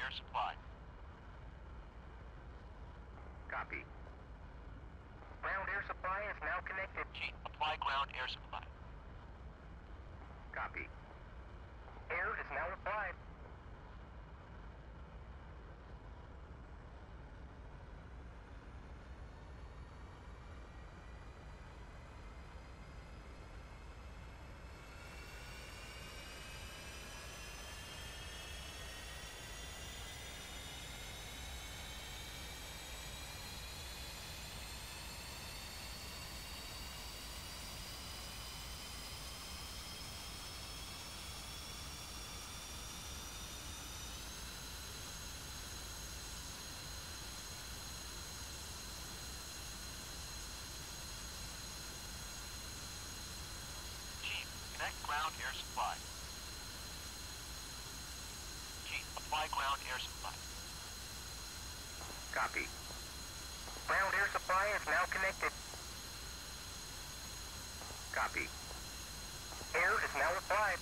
air supply. Copy. Ground air supply is now connected. Chief, apply ground air supply. Copy. Air is now applied. Connect ground air supply. Chief, apply ground air supply. Copy. Ground air supply is now connected. Copy. Air is now applied.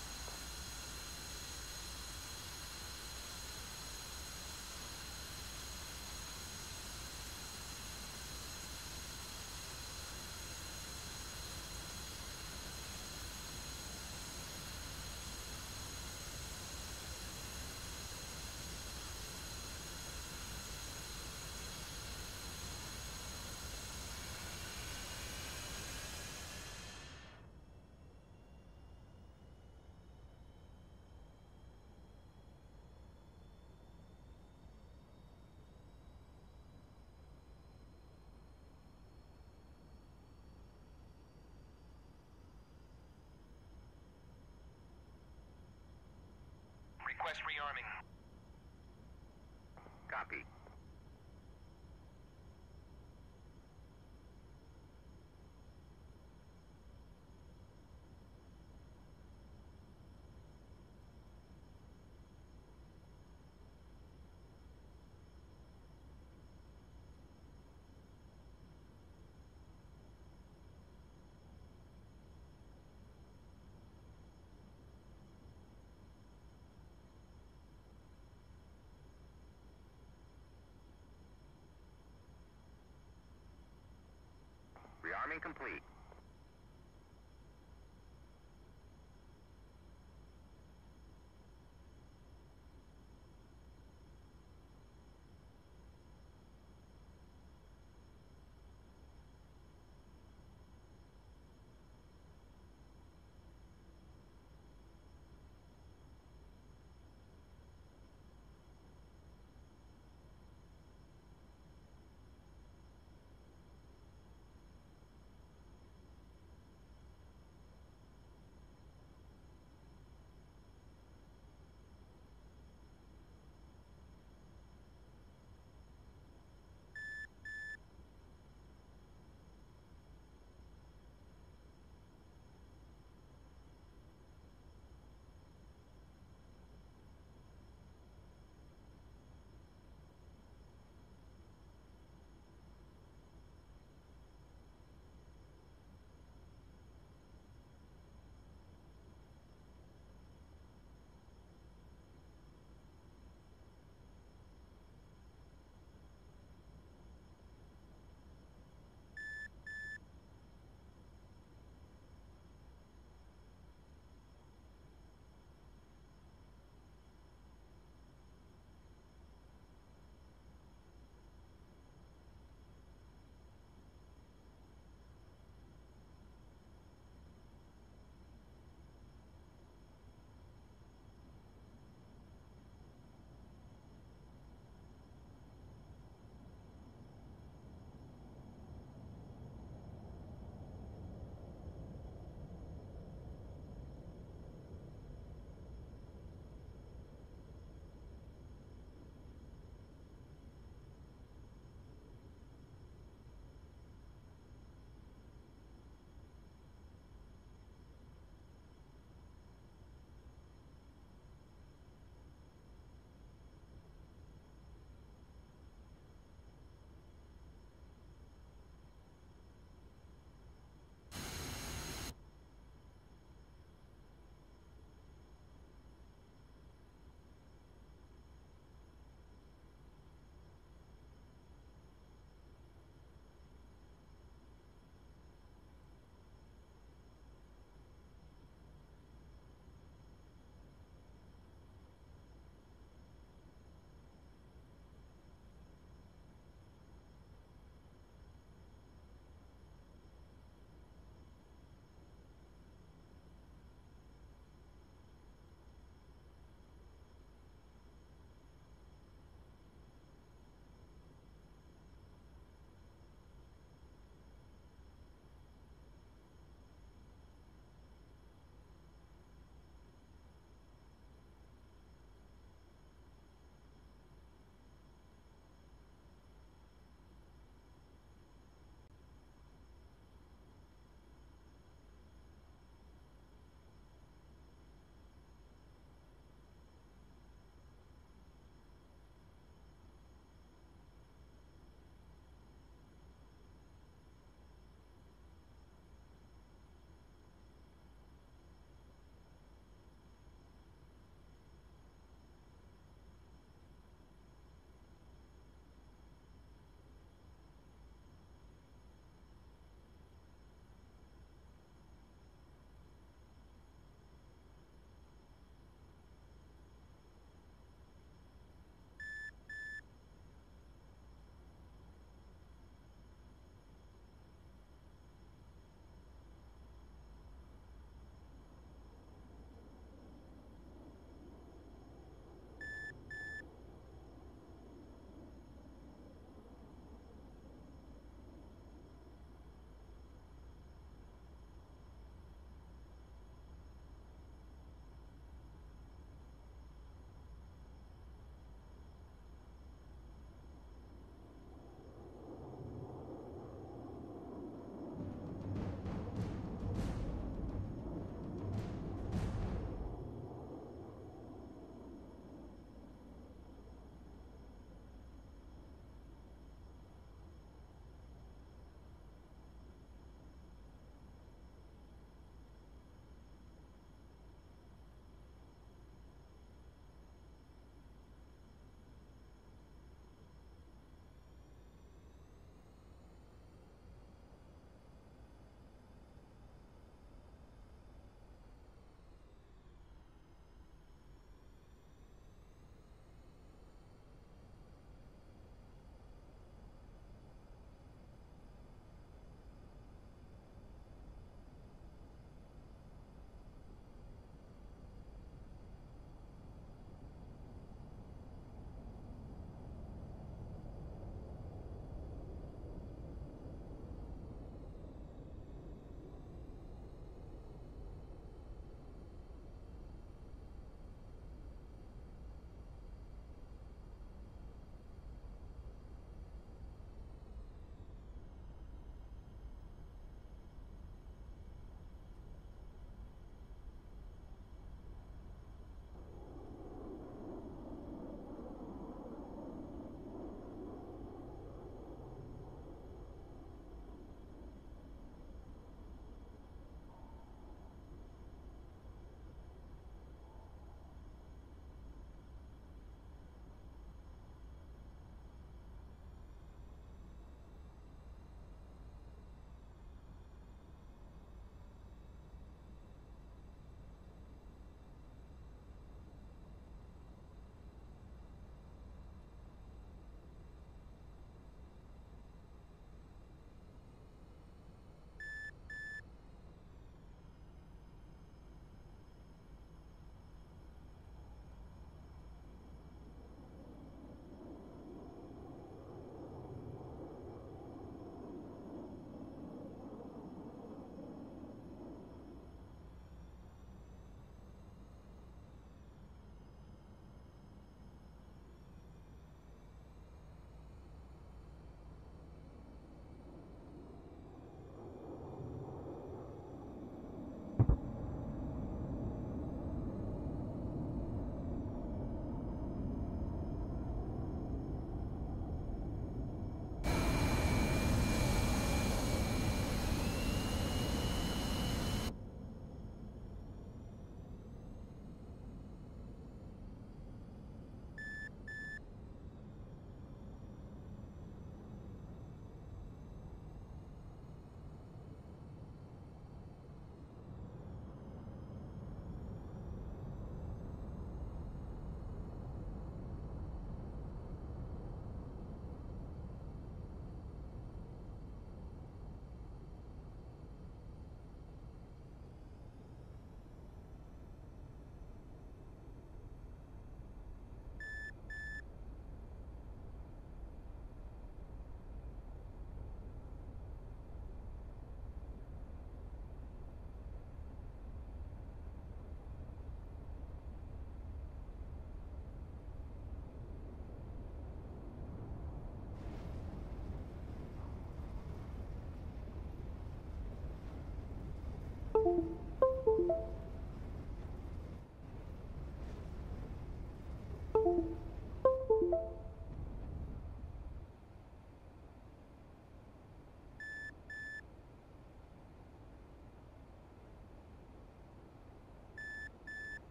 Request rearming. Copy. Rearming complete.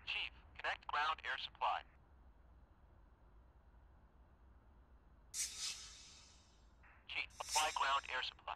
Chief, connect ground air supply. Chief, apply ground air supply.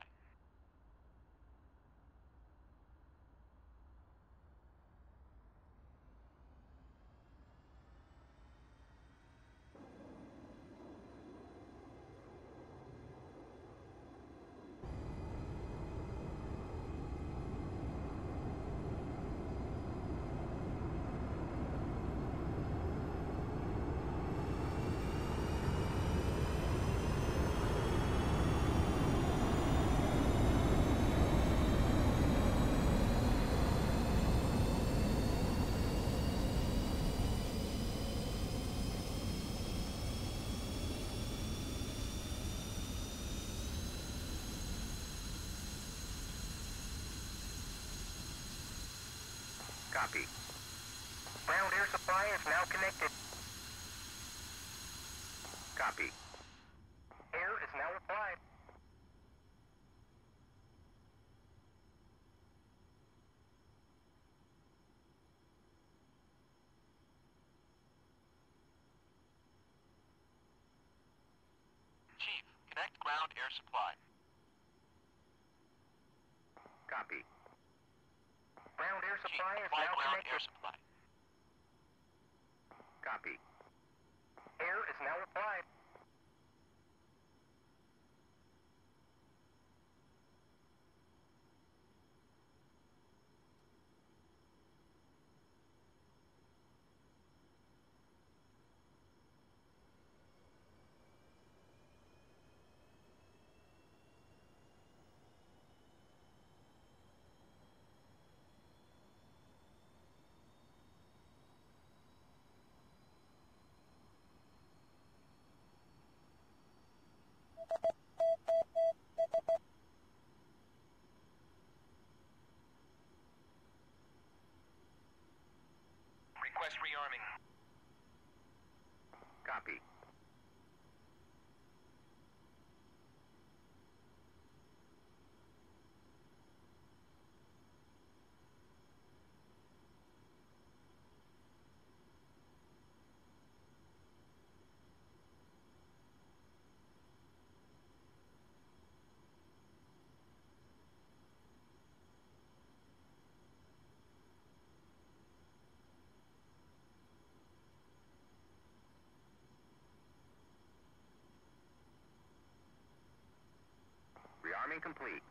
Copy. Ground air supply is now connected. Copy. Air is now applied. Chief, connect ground air supply. Copy. Ground air Chief, supply is apply now ground connected. air supply. Copy. Air is now applied. Request rearming. Copy. Rearming complete.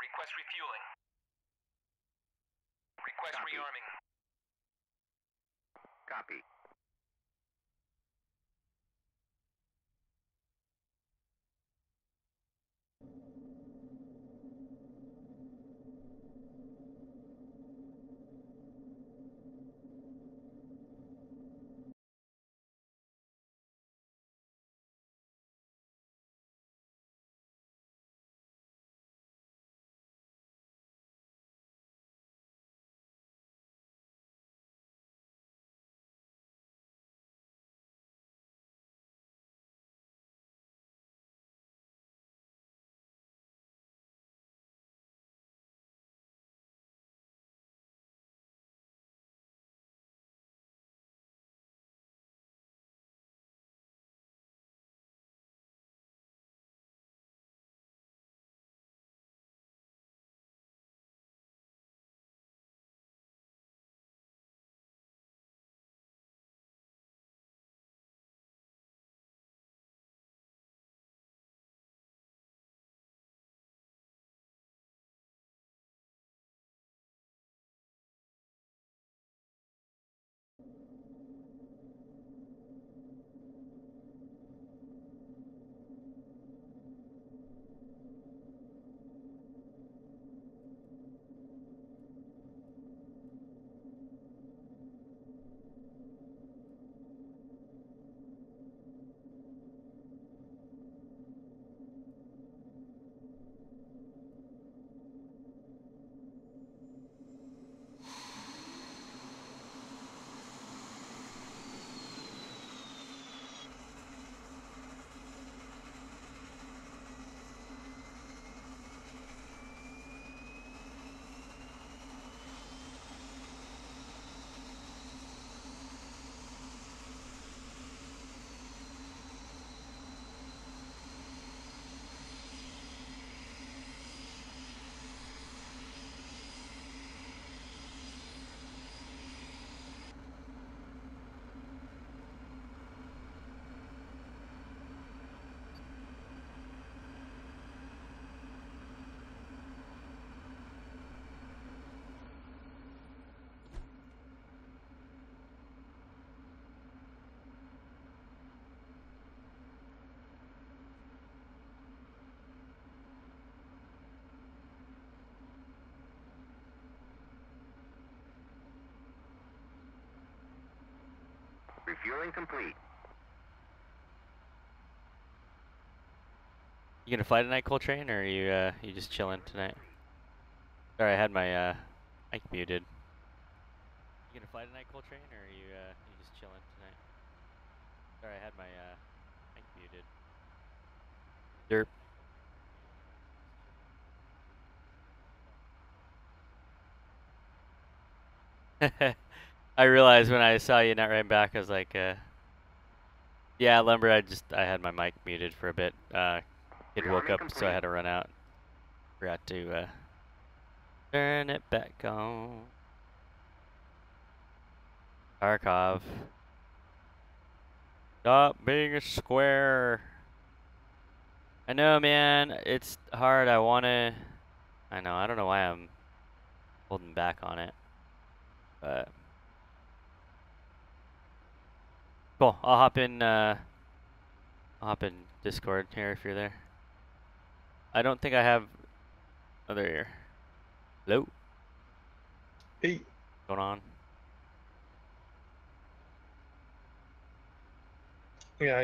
Request refueling. Request Copy. rearming. Copy. Refueling complete. You gonna fly tonight, Coltrane, or are you just chilling tonight? Sorry, I had my mic muted. You gonna fly tonight, Coltrane, or are you just chilling tonight? Sorry, I had my mic muted. Derp. I realized when I saw you not right back, I was like, yeah, Lumber. I had my mic muted for a bit. Kid woke up, so I had to run out. Forgot to turn it back on. Tarkov. Stop being a square. I know, man. It's hard. I know. I don't know why I'm holding back on it. But cool. I'll hop in Discord here if you're there. I don't think I have other ear. Hello? Hey. What's going on? Yeah,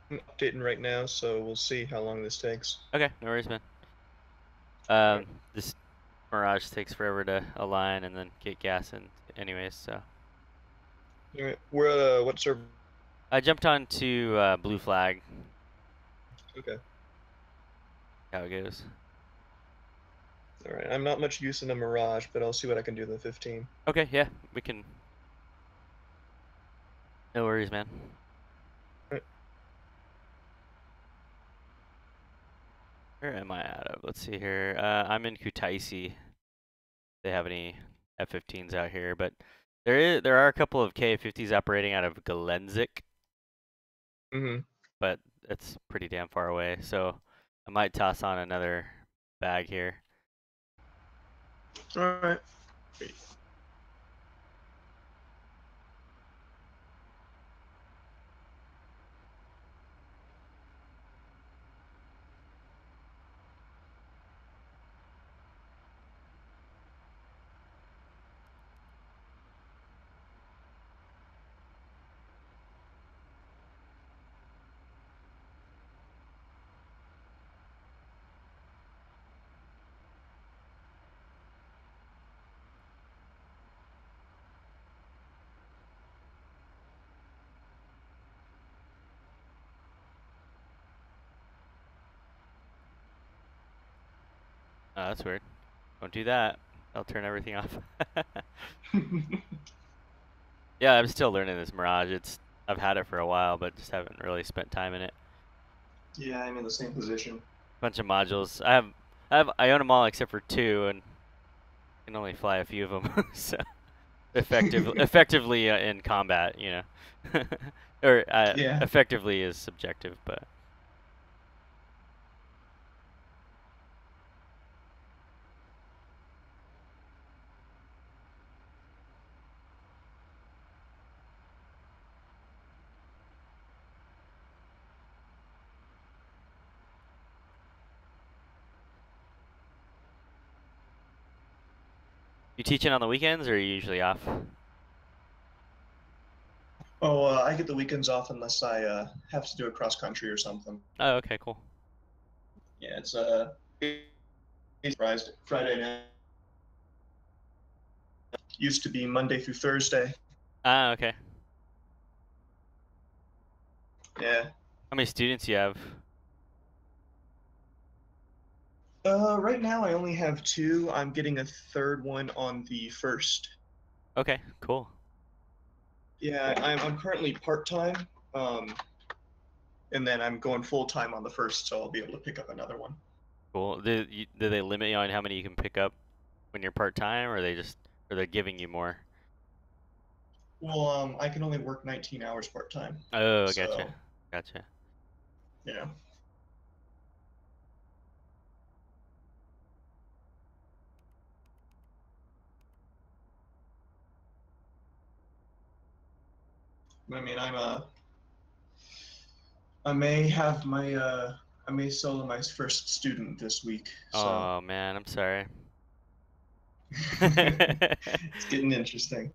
I'm updating right now, so we'll see how long this takes. Okay, no worries, man. Alright. This Mirage takes forever to align and then get gas in anyways, so. Alright, we're at what server? I jumped on to BlueFlag. Okay. How it goes. Alright, I'm not much use in the Mirage, but I'll see what I can do in the 15. Okay, yeah, we can. No worries, man. Alright. Where am I out of? Let's see here. I'm in Kutaisi. They have any F-15s out here, but there are a couple of K-50s operating out of Galenzik, Mm-hmm. but it's pretty damn far away. So I might toss on another bag here. All right. Oh, that's weird. Don't do that. I'll turn everything off. Yeah, I'm still learning this Mirage. I've had it for a while, but just haven't really spent time in it. Yeah, I'm in the same position. Bunch of modules. I own them all except for 2, and can only fly a few of them. So effectively in combat, you know, or Yeah. effectively is subjective, but. You teaching on the weekends, or are you usually off? Oh, I get the weekends off unless I have to do a cross country or something. Oh, okay, cool. Yeah, it's Friday night. Used to be Monday through Thursday. Ah, okay. Yeah. How many students you have? Right now I only have 2. I'm getting a third one on the 1st. Okay, cool. Yeah, I'm currently part-time, and then I'm going full-time on the 1st, so I'll be able to pick up another one. Cool. Do they limit you on how many you can pick up when you're part-time, or they're giving you more? Well, I can only work 19 hours part-time, Oh, gotcha. so Gotcha. yeah. I mean, I may have I may solo my first student this week, so Oh man, I'm sorry. it's getting interesting.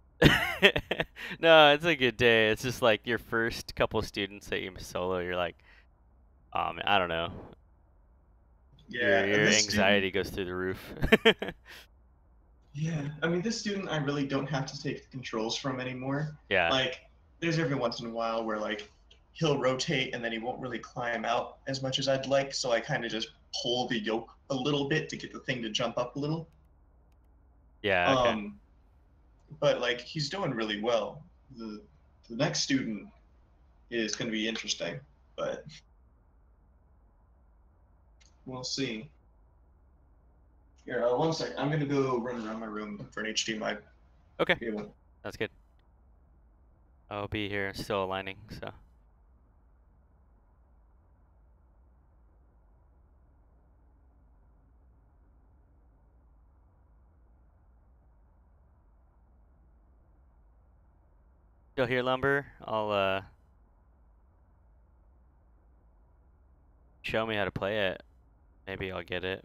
No, it's a good day. It's just like your first couple students that you solo, you're like, oh man, I don't know. Yeah, Your this student, anxiety goes through the roof. yeah, I mean, this student I really don't have to take the controls from anymore. Yeah. Like, there's every once in a while where like he'll rotate and then he won't really climb out as much as I'd like, so I kind of just pull the yoke a little bit to get the thing to jump up a little. Yeah, okay. Um, but like he's doing really well. The next student is going to be interesting, but we'll see. Here, one sec. I'm going to go run around my room for an HDMI Okay. cable. That's good. I'll be here still aligning, so. Still here, Lumber? I'll show me how to play it. Maybe I'll get it.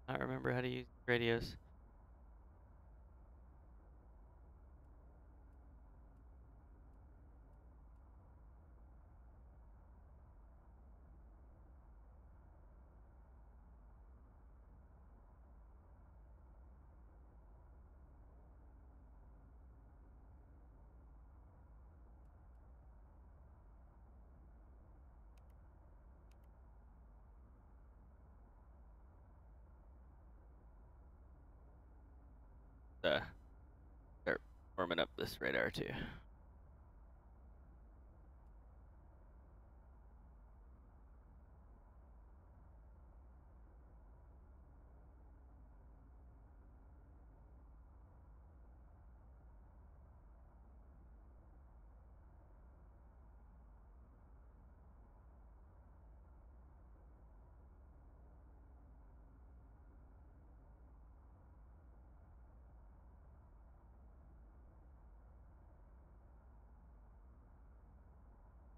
I don't remember how to use radios. start warming up this radar too.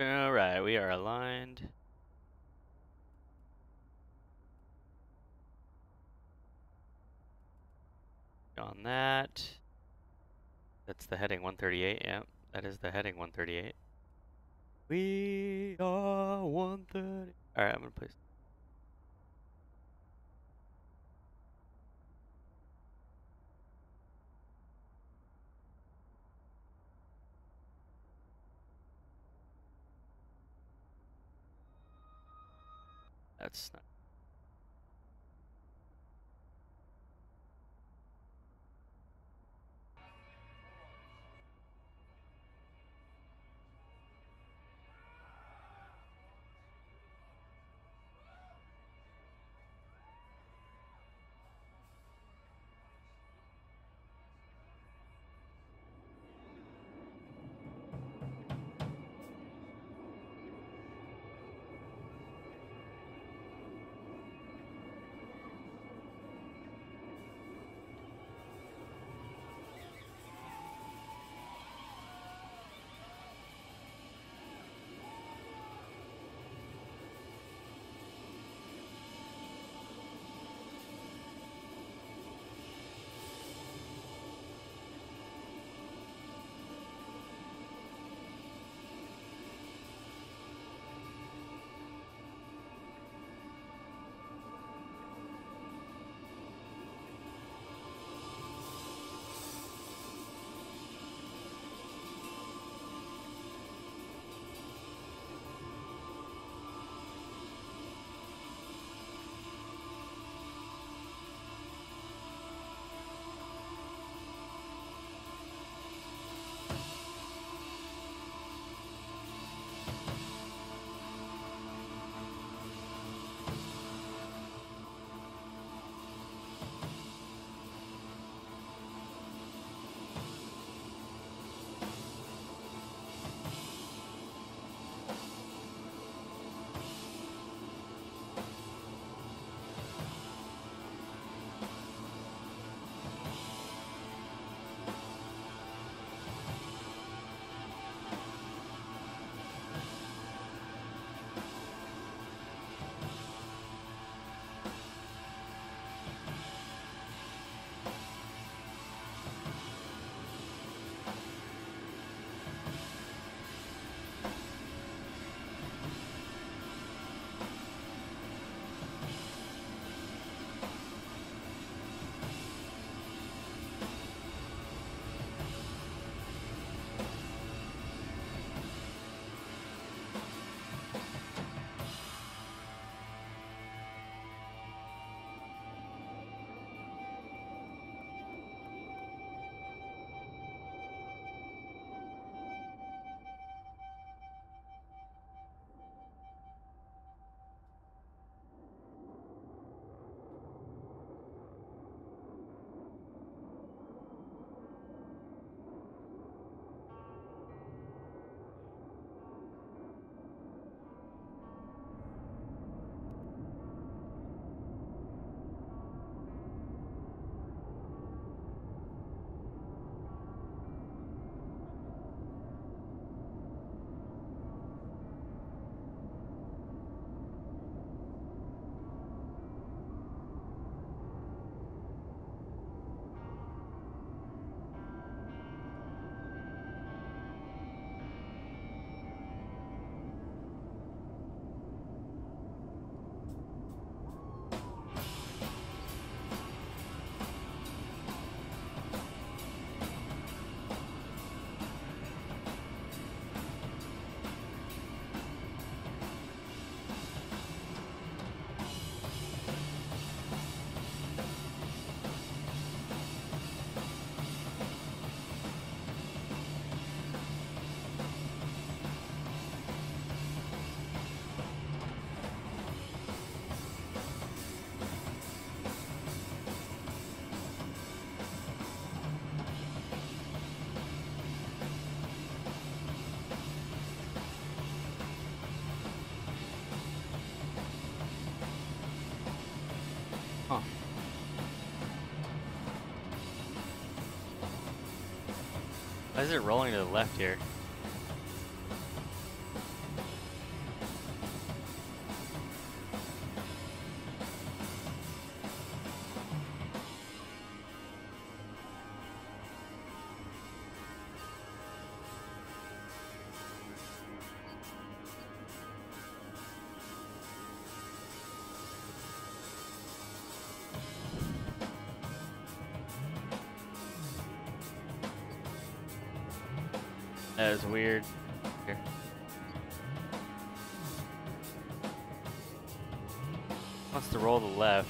All right, we are aligned. On that. That's the heading 138, yeah. That is the heading 138. We are 130. Alright, I'm gonna place. That's not. Why is it rolling to the left here? That is weird. Here. Wants to roll to the left.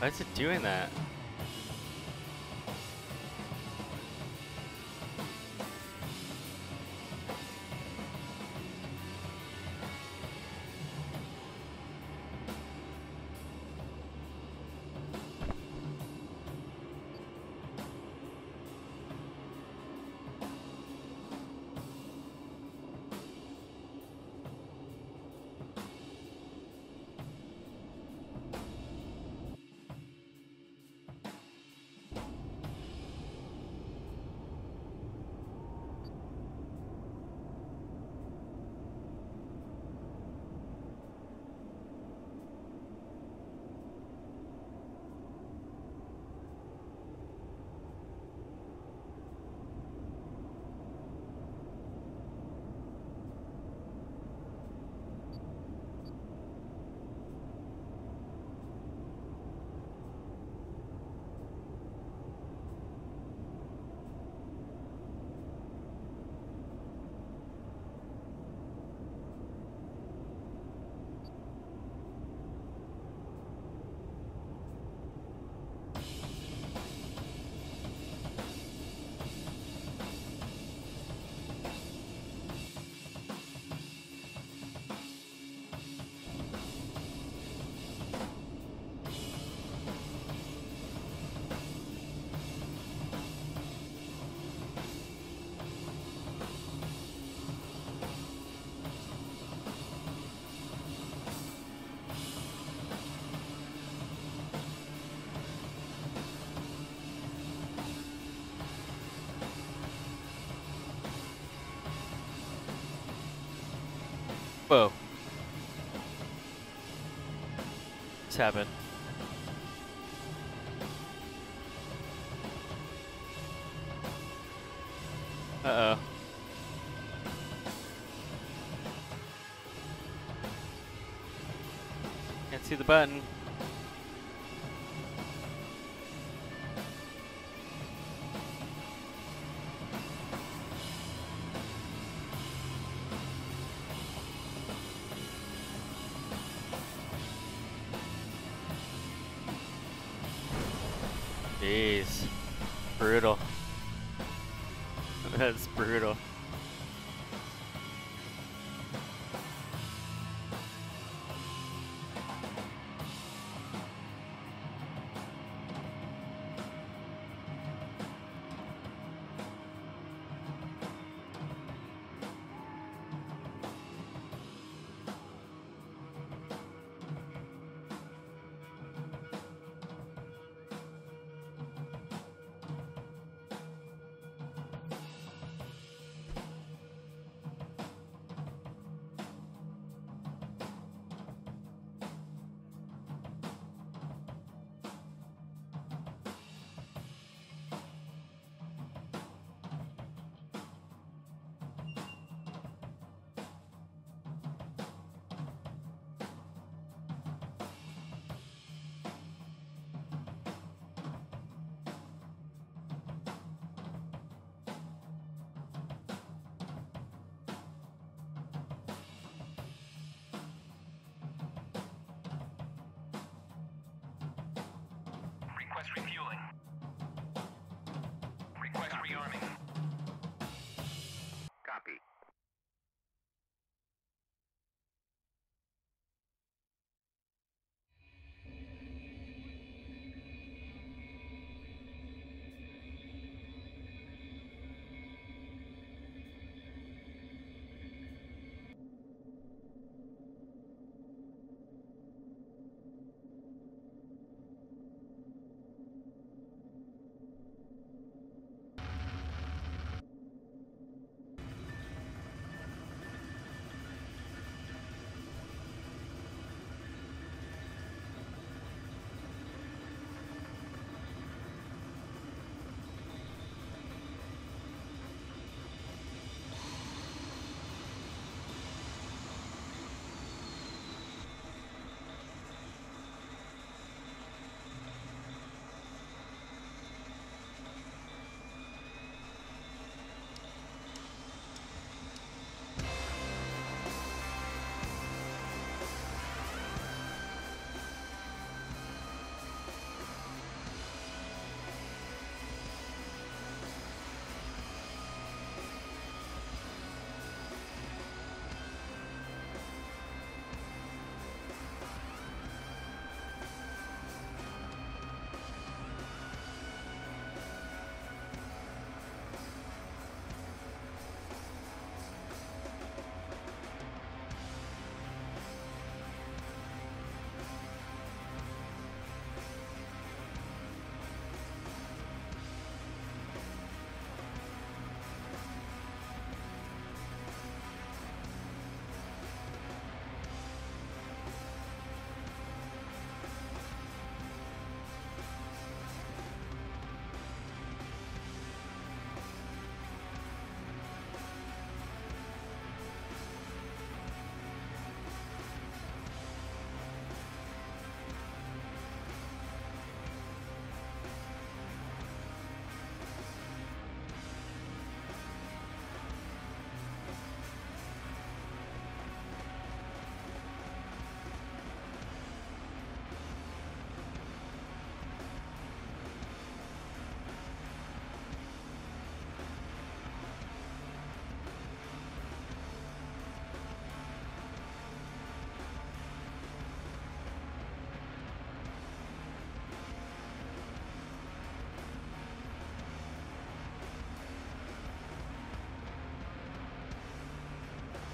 Why is it doing that? Whoa. What's happened? Uh-oh. Can't see the button. Jeez. Brutal. That's brutal. Request refueling. Request rearming. Copy.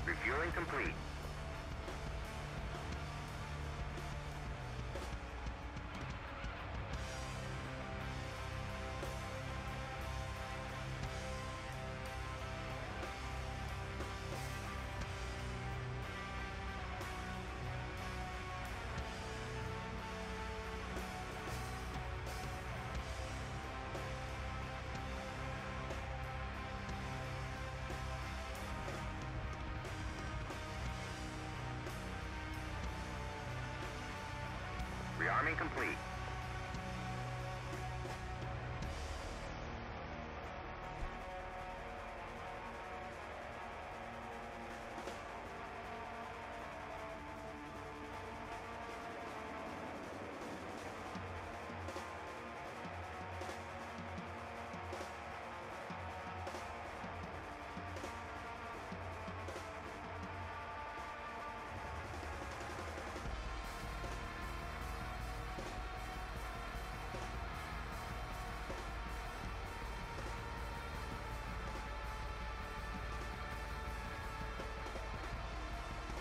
Refueling complete. Rearming complete.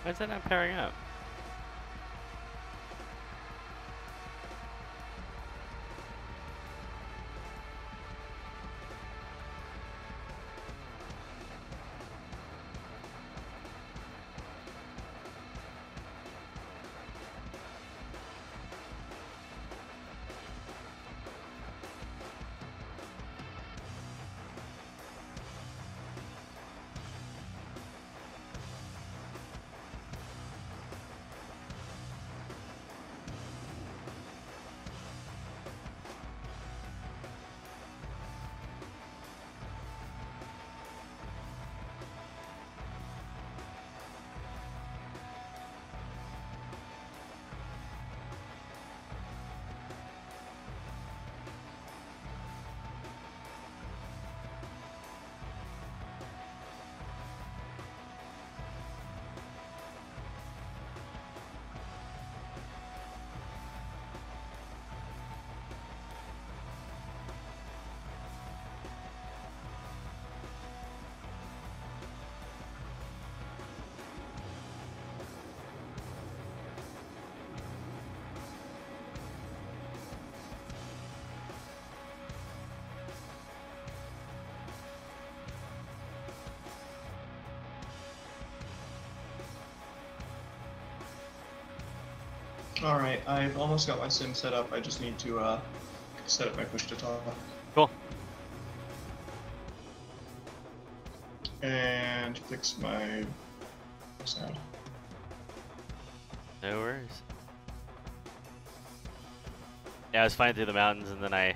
Why is that not powering up? All right, I've almost got my sim set up. I just need to set up my push to talk. Cool. And fix my sound. No worries. Yeah, I was flying through the mountains and then it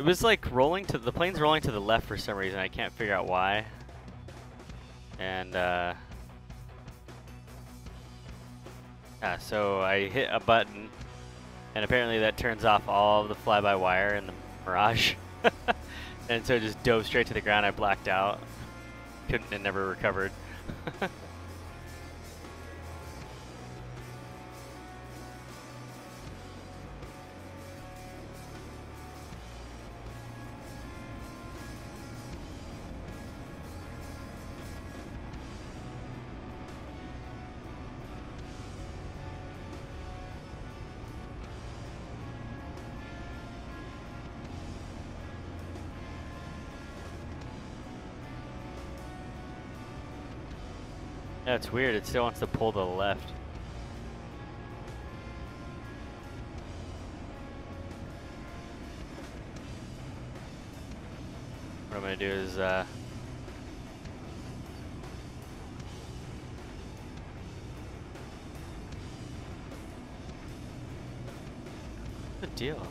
was like the plane's rolling to the left for some reason. I can't figure out why. And so I hit a button and apparently that turns off all of the fly-by-wire in the Mirage. And so it just dove straight to the ground. I blacked out. Couldn't and never recovered. Yeah, it's weird. It still wants to pull to the left. What I'm gonna do is good deal.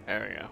There we go.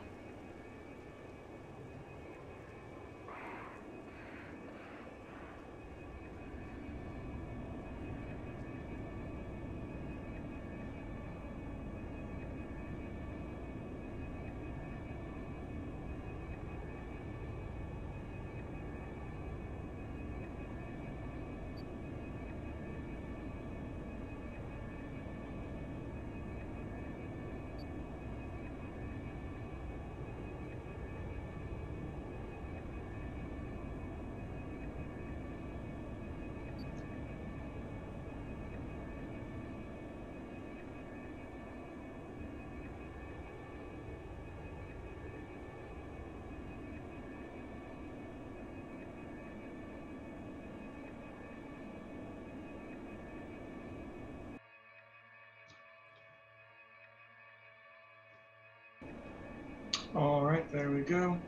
All right, there we go.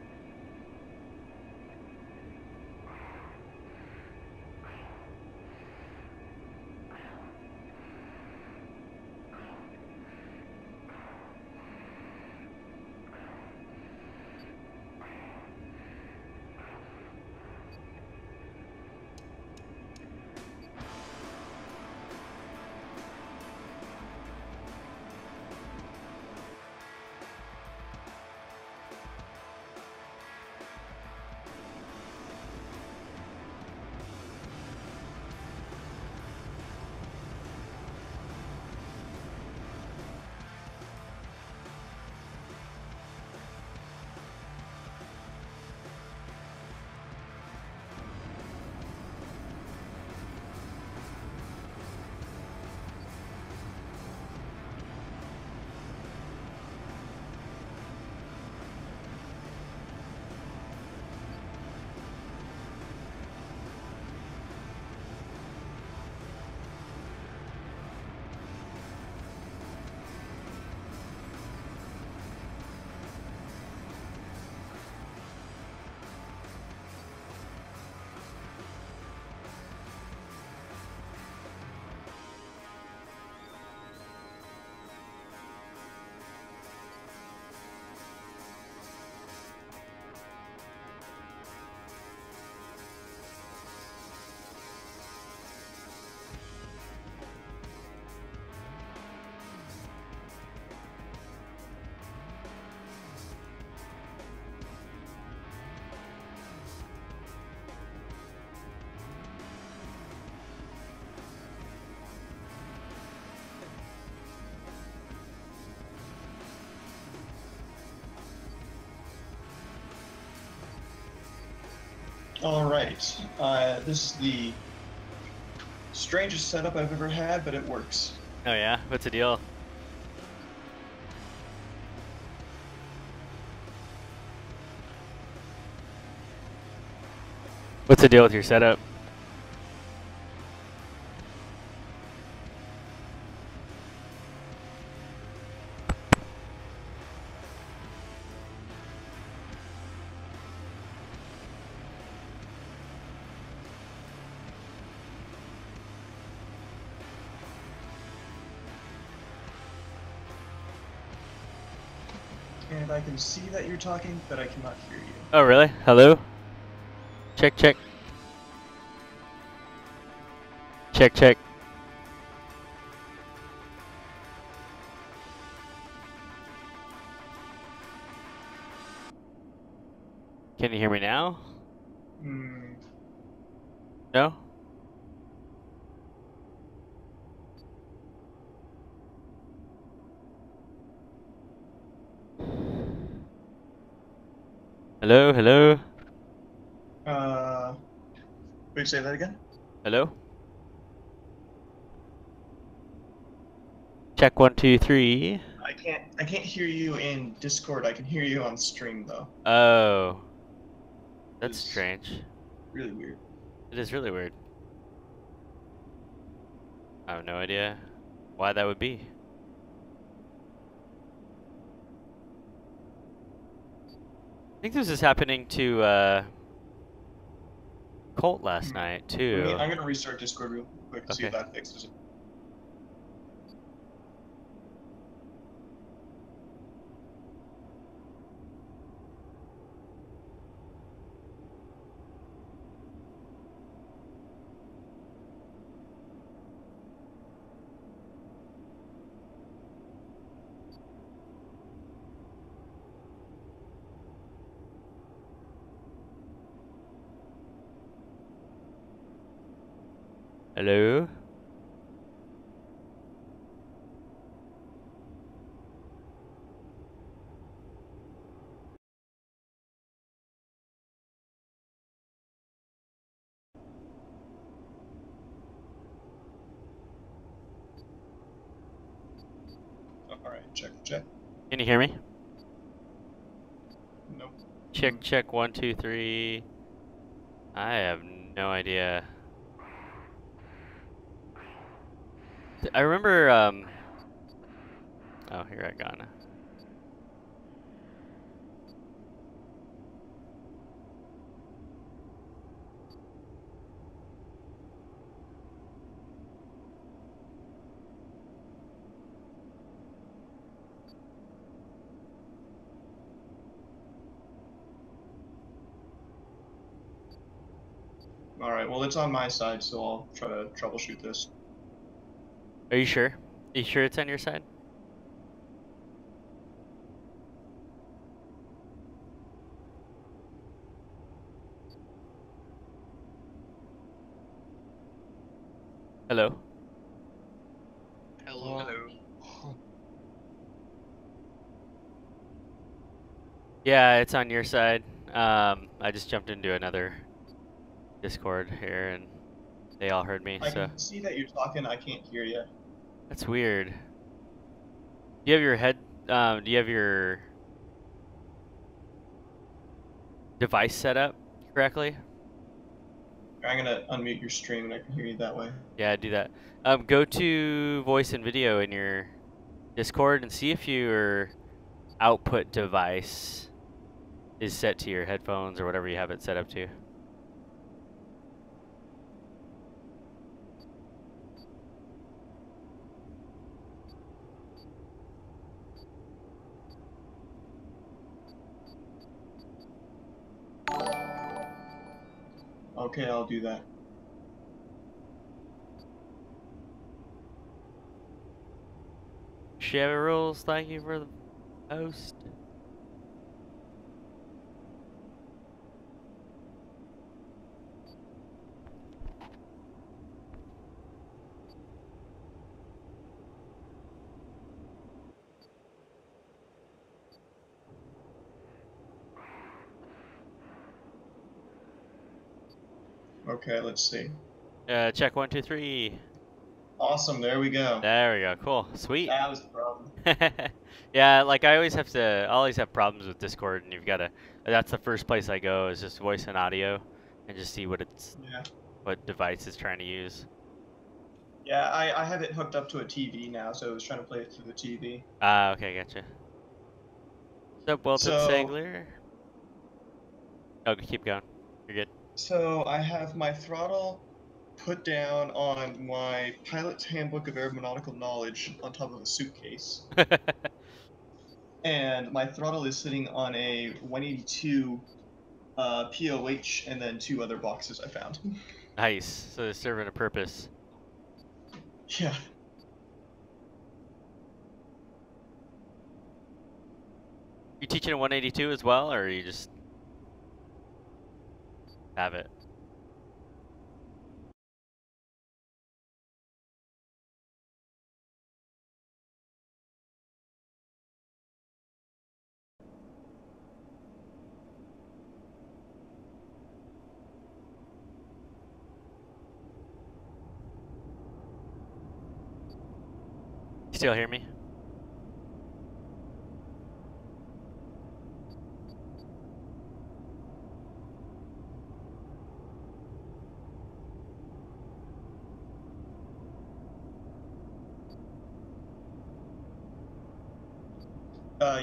All right. This is the strangest setup I've ever had, but it works. Oh yeah? What's the deal? What's the deal with your setup? And I can see that you're talking, but I cannot hear you. Oh really? Hello? Check, check. Check, check. Can you hear me now? Hmm. No? Hello, hello? Wait, say that again? Hello? Check 1, 2, 3. I can't hear you in Discord. I can hear you on stream though. Oh. That's It's strange. really weird. It is really weird. I have no idea why that would be. I think this is happening to Colt last night too. I'm gonna restart Discord real quick to see if Okay. that fixes it. Hello? All right, check, check. Can you hear me? Nope. Check, check 1, 2, 3. I have no idea. I remember, oh, here I gone. All right. Well, it's on my side, so I'll try to troubleshoot this. Are you sure? Are you sure it's on your side? Hello? Hello. Yeah, it's on your side. I just jumped into another Discord here and they all heard me, I so can see that you're talking. I can't hear you. that's weird. Do you have your do you have your device set up correctly? I'm gonna unmute your stream, and I can hear you that way. Yeah, do that. Go to voice and video in your Discord and see if your output device is set to your headphones or whatever you have it set up to. Okay, I'll do that. Chevy Rules, thank you for the post. Okay, let's see. Check 1, 2, 3. Awesome, there we go. There we go. Cool. Sweet. That was the problem. Yeah, like I always have problems with Discord, and you've got to. That's the first place I go is just voice and audio, and just see Yeah. what device it's trying to use. Yeah, I have it hooked up to a TV now, so I was trying to play it through the TV. Ah, okay, gotcha. What's up, Wilton So, Sagler? Oh, keep going. You're good. so I have my throttle put down on my pilot's handbook of aeronautical knowledge on top of a suitcase, and my throttle is sitting on a 182 POH and then 2 other boxes I found. Nice. So they're serving a purpose. Yeah. You teaching a 182 as well, or you just have it? You still hear me?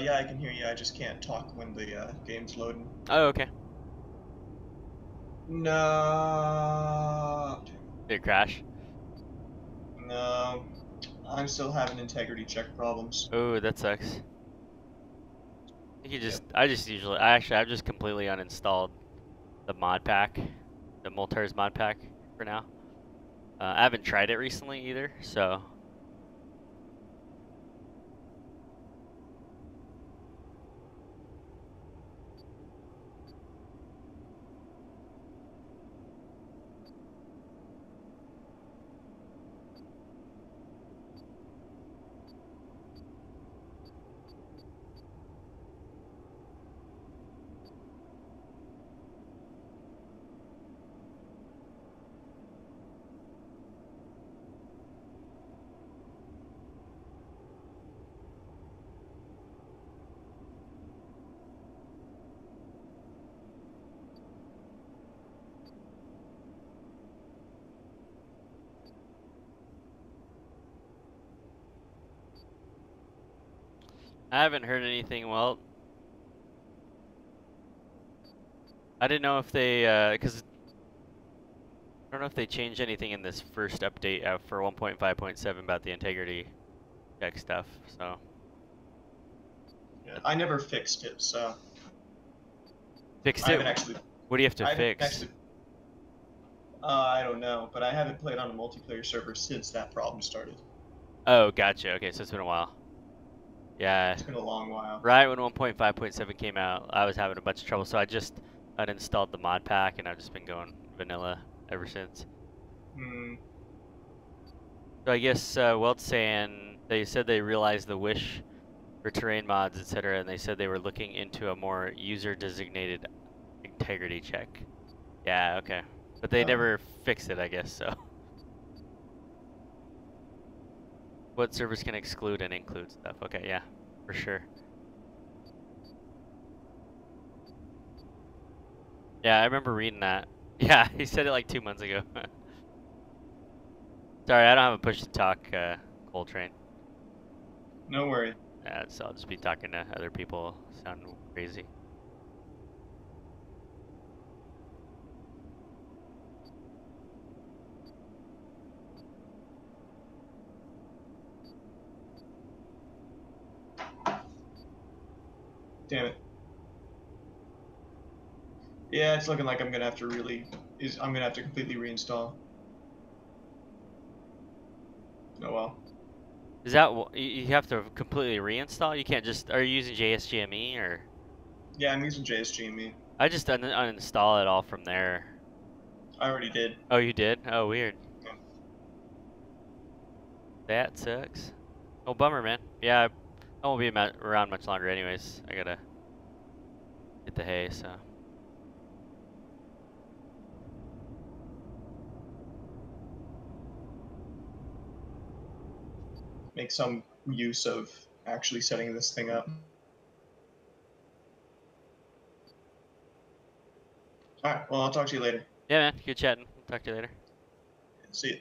Yeah, I can hear you. I just can't talk when the game's loading. Oh, okay. No. Did it crash? No. I'm still having integrity check problems. Oh, that sucks. You just, Yep. I've just completely uninstalled the mod pack, the Multars mod pack for now. I haven't tried it recently either, so. I haven't heard anything. Well, I didn't know if they, because I don't know if they changed anything in this first update for 1.5.7 about the integrity check stuff. So. Yeah, I never fixed it, so Fixed I it? haven't actually. What do you have to I haven't fix? actually. I don't know, but I haven't played on a multiplayer server since that problem started. Oh, gotcha. Okay, so it's been a while. Yeah. It's been a long while. Right when 1.5.7 came out, I was having a bunch of trouble, so I just uninstalled the mod pack, and I've just been going vanilla ever since. Hmm. So I guess Welt's saying they said they realized the wish for terrain mods, etc., and they said they were looking into a more user-designated integrity check. Yeah, okay. But they never fixed it, I guess, so. What servers can exclude and include stuff. Okay, yeah, for sure. Yeah, I remember reading that. Yeah, he said it like 2 months ago. Sorry, I don't have a push to talk, Coltrane. No worry. Yeah, so I'll just be talking to other people. Sound crazy. Damn it. Yeah, it's looking like I'm gonna have to completely reinstall. Oh well. Is that you have to completely reinstall? You can't just. Are you using JSGME or? Yeah, I'm using JSGME. I just uninstall it all from there. I already did. Oh, you did? Oh, weird. Yeah. That sucks. Oh, bummer, man. Yeah, I won't be around much longer, anyways. I gotta get the hay, so. make some use of actually setting this thing up. All right. Well, I'll talk to you later. Yeah, man. Good chatting. Talk to you later. See you.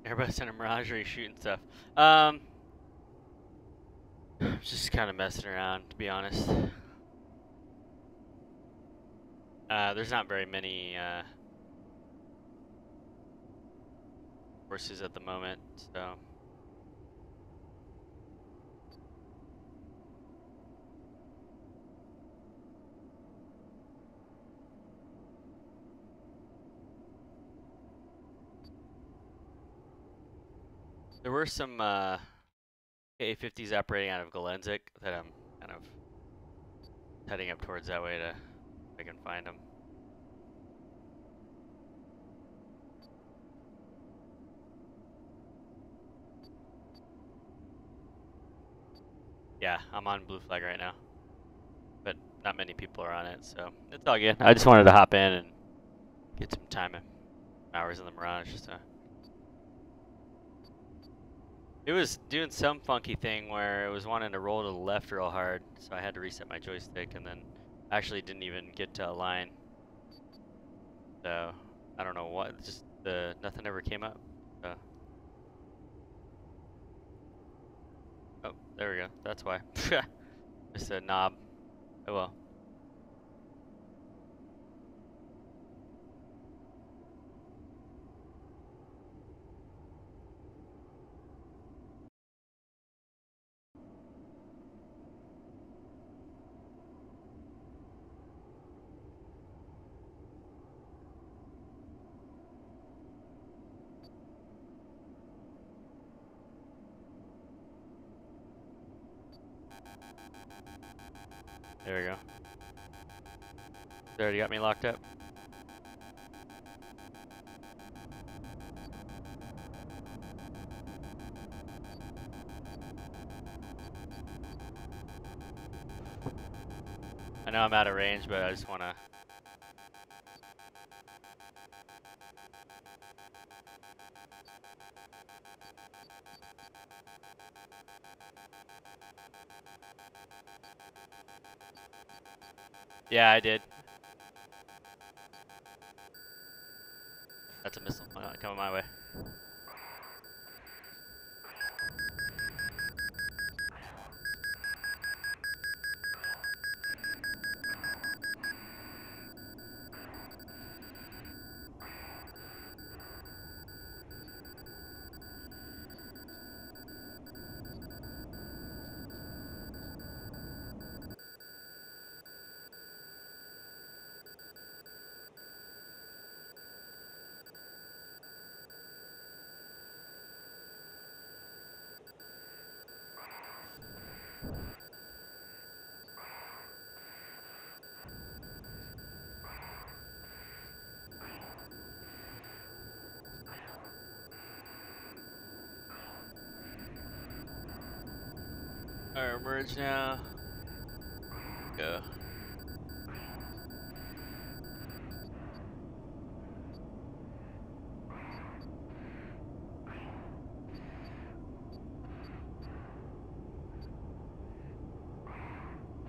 Everybody's in a Mirage or shooting stuff. Just kind of messing around, to be honest. There's not very many horses at the moment, so. There were some A50s operating out of Galenzik that I'm kind of heading up towards that way to, if I can find them. Yeah, I'm on BlueFlag right now, but not many people are on it, so it's all good. I just wanted to hop in and get some time and hours in the Mirage, so. It was doing some funky thing where it was wanting to roll to the left real hard, so I had to reset my joystick, and then actually didn't even get to align. So I don't know what, just nothing ever came up. So. Oh, there we go. That's why. Missed a knob. Oh well. There we go. They already got me locked up. I know I'm out of range, but I just want to. Yeah, I did. That's a missile coming my way. Alright, merge now. Go.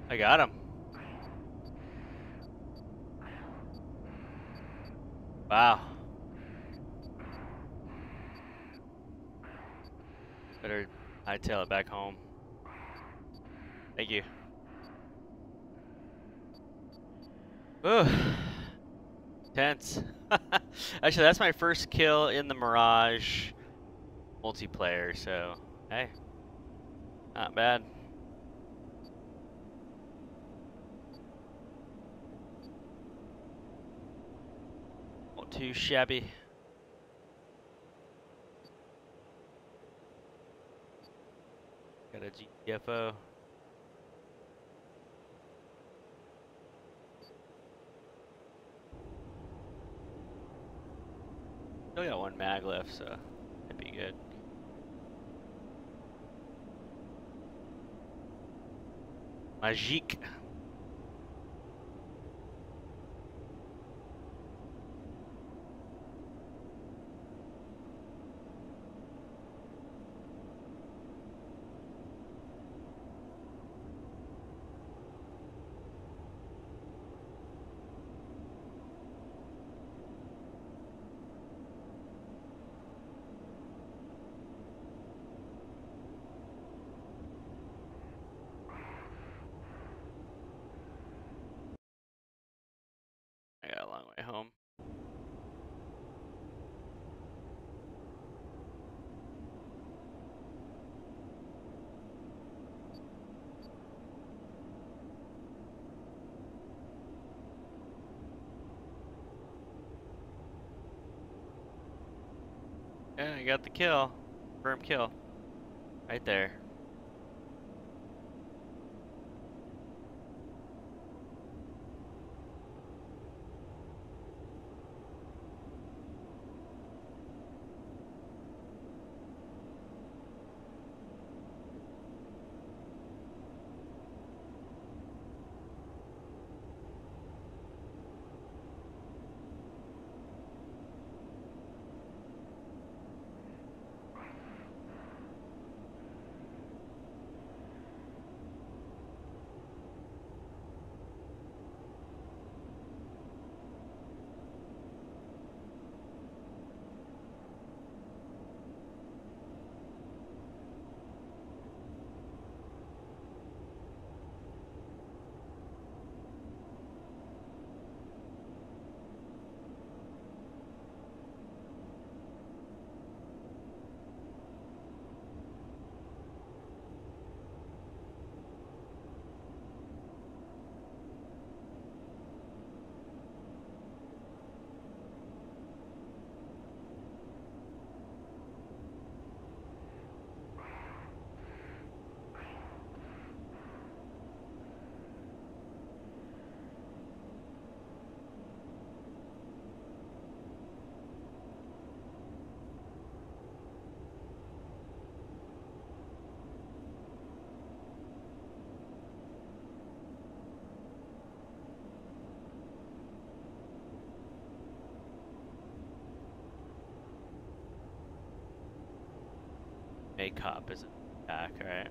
I got him. Wow. Better hightail it back home. Thank you. Ooh. Tense. Actually, that's my first kill in the Mirage multiplayer, so hey, not bad. Not too shabby. Got a GTFO. Still got one mag left, so that'd be good. Magique. Yeah, I got the kill. Firm kill. Right there. Maycop is an attack, alright.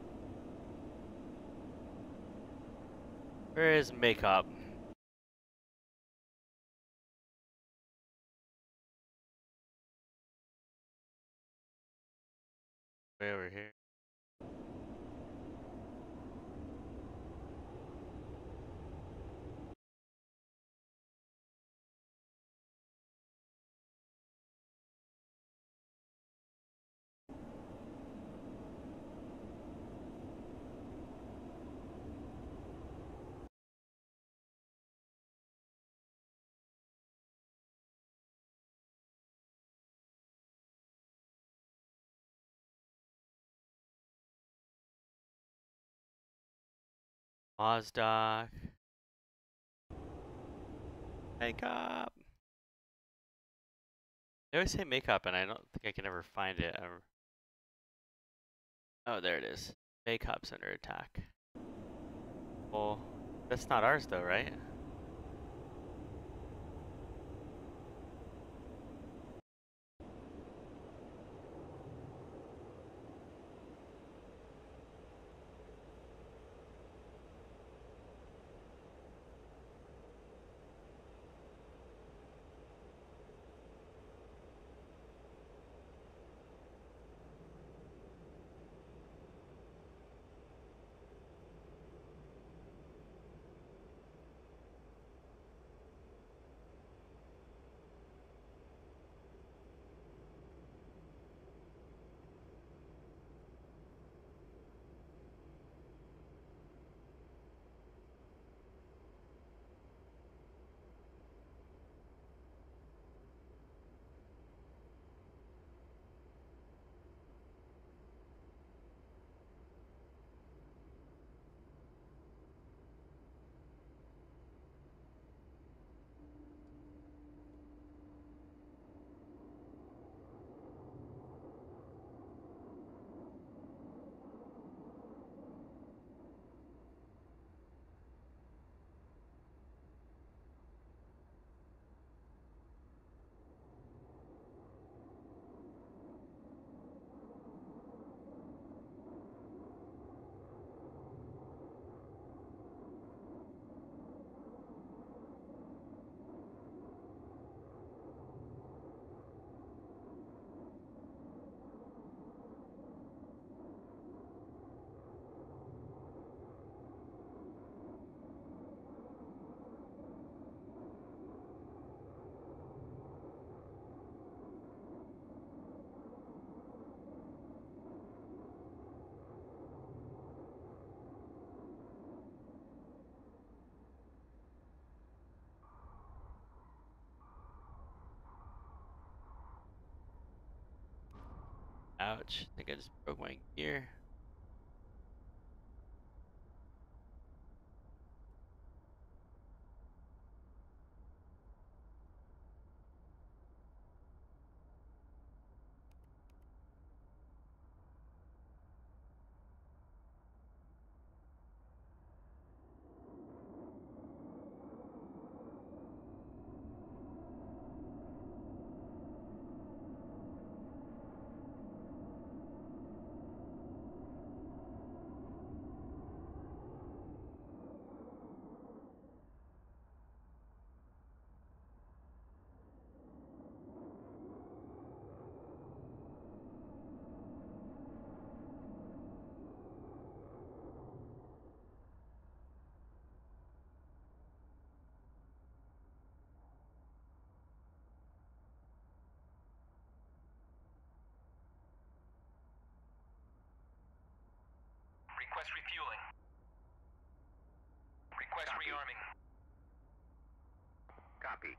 Where is Maycop? Way over here. Mazdoc. Makeup. They always say makeup, and I don't think I can ever find it. Oh, there it is. Makeup's under attack. Well, that's not ours though, right? Ouch. I think I just broke my gear. Request refueling. Request rearming. Copy.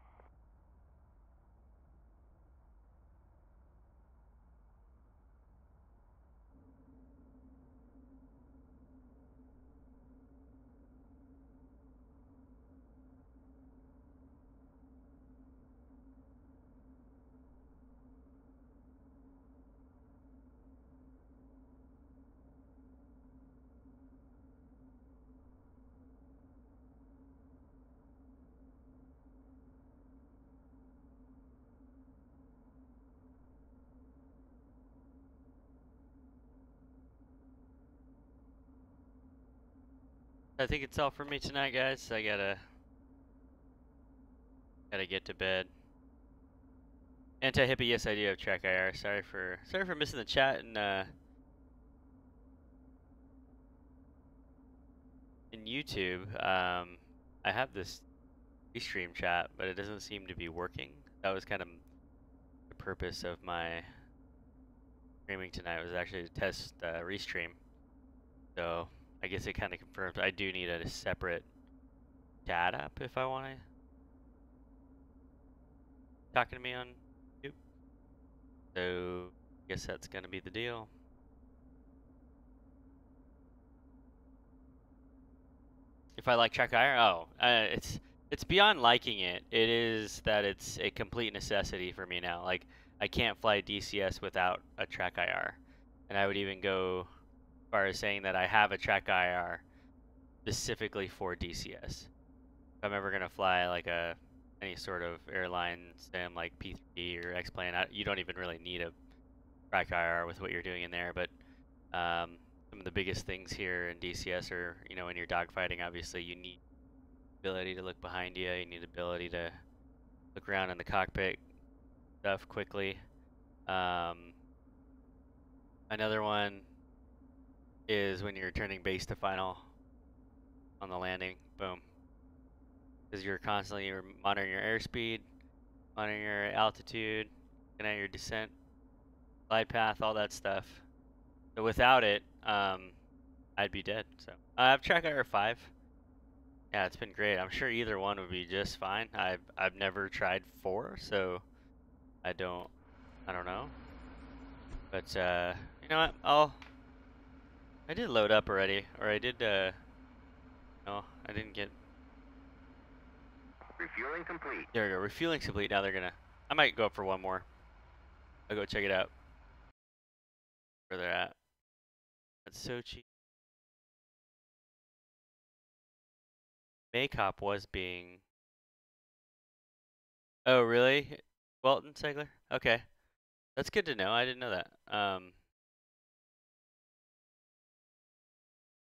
I think it's all for me tonight, guys. I gotta get to bed. Anti-hippie, yes, I do have track IR. Sorry for missing the chat and in YouTube. I have this restream chat, but it doesn't seem to be working. That was kind of the purpose of my streaming tonight, was actually to test restream. So I guess it kind of confirms I do need a separate chat app if I want to talking to me on YouTube. So I guess that's gonna be the deal. If I like track IR, it's beyond liking it. It is that it's a complete necessity for me now. Like I can't fly DCS without a track IR, and I would even go as far as saying that I have a track IR specifically for DCS. If I'm ever gonna fly like any sort of airline sim like P3 or X-Plane, you don't even really need a track IR with what you're doing in there. But some of the biggest things here in DCS are, when you're dogfighting, obviously you need ability to look behind you. You need ability to look around in the cockpit stuff quickly. Another one is when you're turning base to final on the landing. Boom. Because you're constantly monitoring your airspeed, monitoring your altitude, looking at your descent, glide path, all that stuff. So without it, I'd be dead. So I have track IR5. Yeah, it's been great. I'm sure either one would be just fine. I've never tried 4, so I don't know. But you know what? I did load up already, or I did no, I didn't get. Refueling complete. There we go. Refueling's complete. Now I might go up for one more. I'll go check it out. Where they're at. That's so cheap. Maycop was being. Oh really? Welton Segler? Okay. That's good to know. I didn't know that.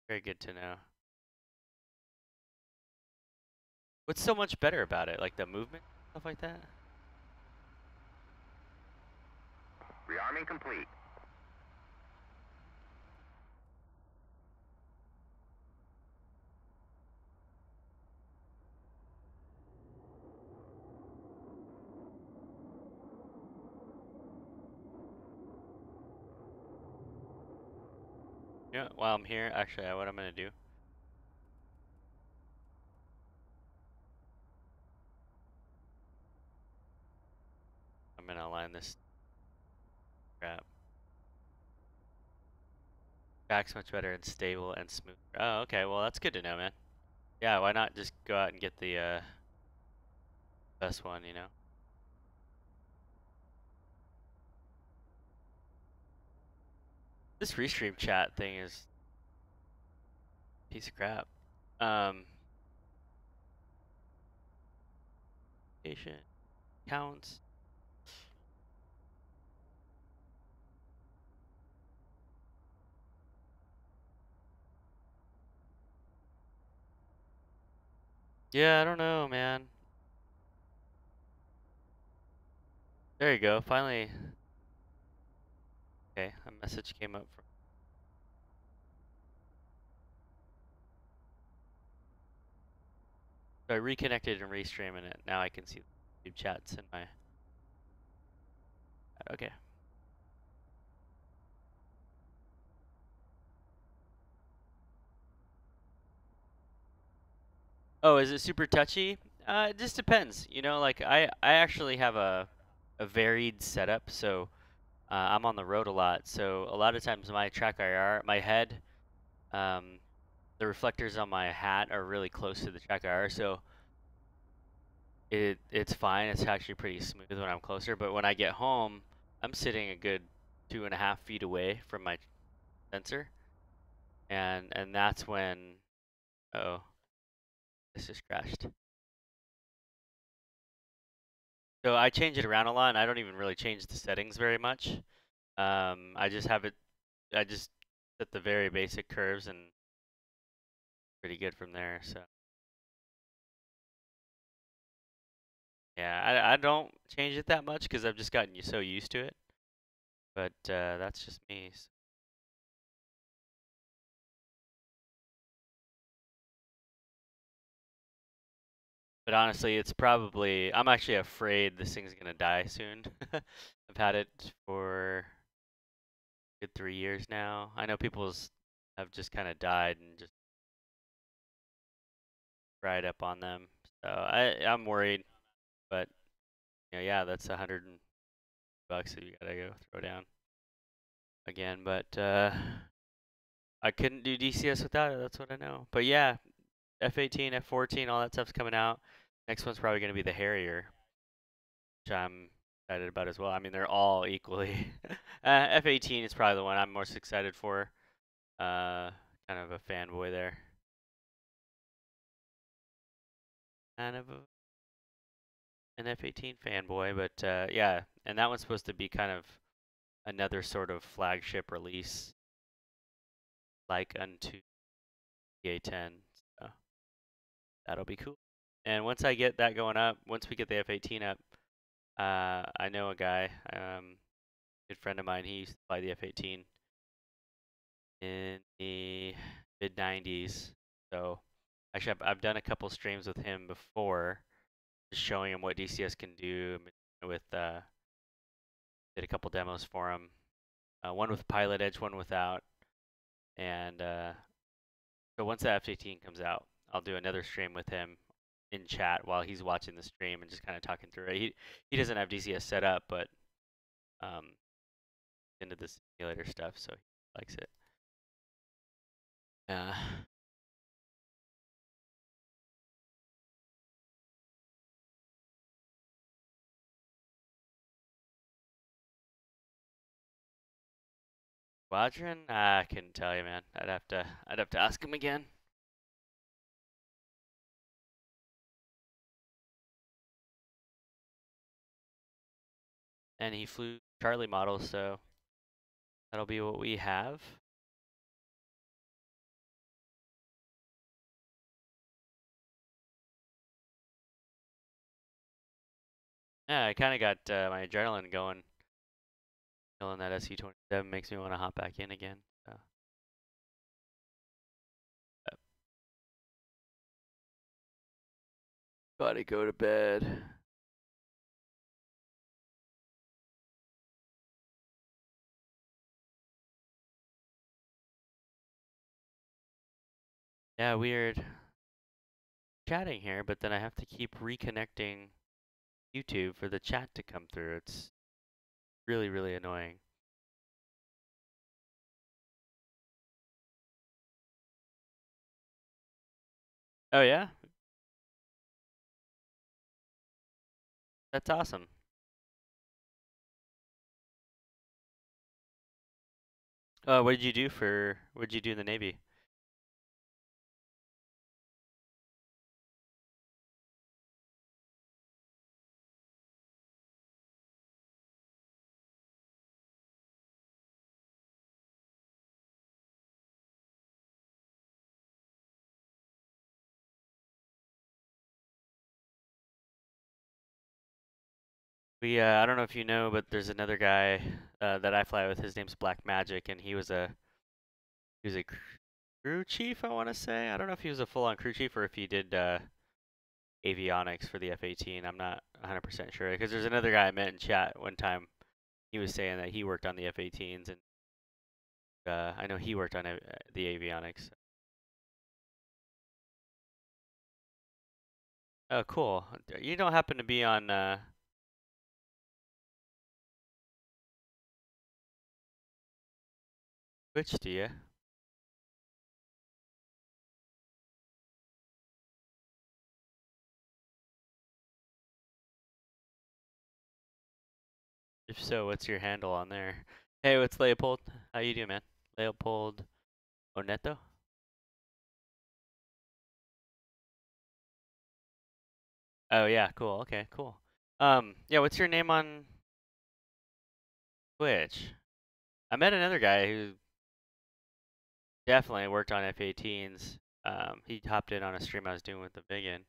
Very good to know. What's so much better about it? Like the movement, stuff like that? Rearming complete. Yeah, while I'm here, actually, what I'm gonna do. I'm gonna align this crap. Track's much better and stable and smooth. Oh, okay. Well, that's good to know, man. Yeah, why not just go out and get the best one, you know? This restream chat thing is a piece of crap. Patient counts. Yeah, I don't know, man. There you go. Finally. Okay, a message came up from. So I reconnected and restreaming it. Now I can see the YouTube chats in my. Okay. Oh, is it super touchy? It just depends. You know, like I actually have a varied setup, so I'm on the road a lot. So a lot of times my track IR, my head, um, the reflectors on my hat are really close to the track IR, so it's fine. It's actually pretty smooth when I'm closer. But when I get home, I'm sitting a good 2.5 feet away from my sensor, and that's when, oh, this just crashed. So I change it around a lot, and I don't even really change the settings very much. I just have it. I just set the very basic curves, and pretty good from there. So yeah, I don't change it that much because I've just gotten so used to it. But that's just me. So. But honestly, it's probably, I'm actually afraid this thing's gonna die soon. I've had it for a good 3 years now. I know people's have just kind of died and just dried up on them. So I'm worried, but you know, yeah, that's $100 that you gotta go throw down again. But I couldn't do DCS without it. That's what I know. But yeah, F18, F14, all that stuff's coming out. Next one's probably gonna be the Harrier, which I'm excited about as well. I mean, they're all equally. F18 is probably the one I'm most excited for. Kind of a fanboy there. Kind of an F18 fanboy, but yeah, and that one's supposed to be kind of another sort of flagship release, like unto A10. So that'll be cool. And once I get that going up, once we get the F18 up, I know a guy, good friend of mine. He used to fly the F18 in the mid 90s. So actually, I've done a couple streams with him before, just showing him what DCS can do. With did a couple demos for him, one with Pilot Edge, one without. And so once the F18 comes out, I'll do another stream with him in chat while he's watching the stream and just kind of talking through it. He doesn't have DCS set up, but um, into the simulator stuff, so he likes it. Yeah. Squadron? I couldn't tell you, man. I'd have to ask him again. And he flew Charlie model, so that'll be what we have. Yeah, I kind of got my adrenaline going. Killing that SU-27 makes me want to hop back in again. So. Gotta go to bed. Yeah, weird chatting here, but then I have to keep reconnecting YouTube for the chat to come through. It's really, really annoying. Oh yeah, that's awesome. What did you do for? What did you do in the Navy? I don't know if you know, but there's another guy that I fly with. His name's Black Magic, and he was a crew chief, I want to say. I don't know if he was a full-on crew chief or if he did avionics for the F-18. I'm not 100% sure because there's another guy I met in chat one time. He was saying that he worked on the F-18s, and I know he worked on the avionics. Oh, cool. You don't happen to be on Twitch, do you? If so, what's your handle on there? Hey, what's Leopold? How you doing, man? Leopold Oneto? Oh yeah, cool. Okay, cool. Yeah, what's your name on Twitch? I met another guy who definitely worked on F-18s. He hopped in on a stream I was doing with the Biggin.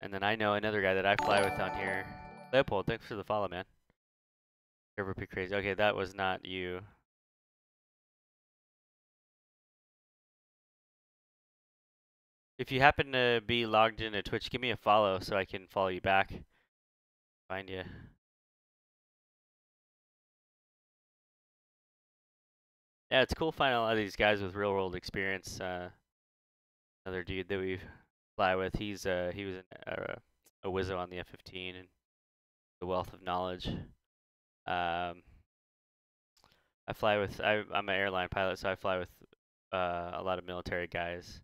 And then I know another guy that I fly with on here. Leopold, thanks for the follow, man. Never be crazy. Okay, that was not you. If you happen to be logged into Twitch, give me a follow so I can follow you back. Find you. Yeah, it's cool finding a lot of these guys with real world experience. Another dude that we fly with, he was a wizzo on the F-15 and the wealth of knowledge. Um, I'm an airline pilot, so I fly with a lot of military guys.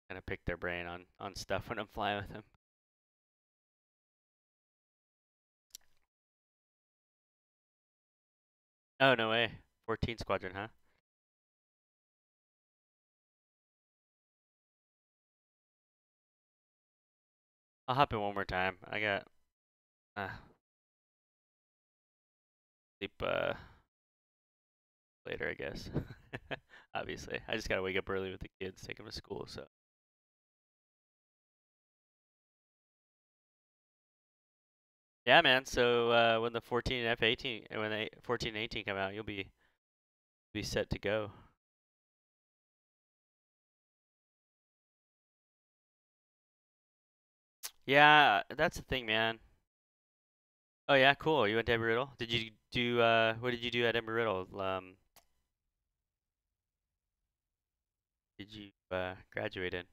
Kind of pick their brain on stuff when I'm flying with them. Oh no way, 14 Squadron, huh? I'll hop in one more time. I got sleep later, I guess. Obviously, I just gotta wake up early with the kids, take them to school. So yeah, man. So when the 14 F-18, when the 14 and 18 come out, you'll be set to go. Yeah, that's the thing, man. Oh yeah, cool. You went to Embry-Riddle. Did you do what did you do at Embry-Riddle? Did you graduate in?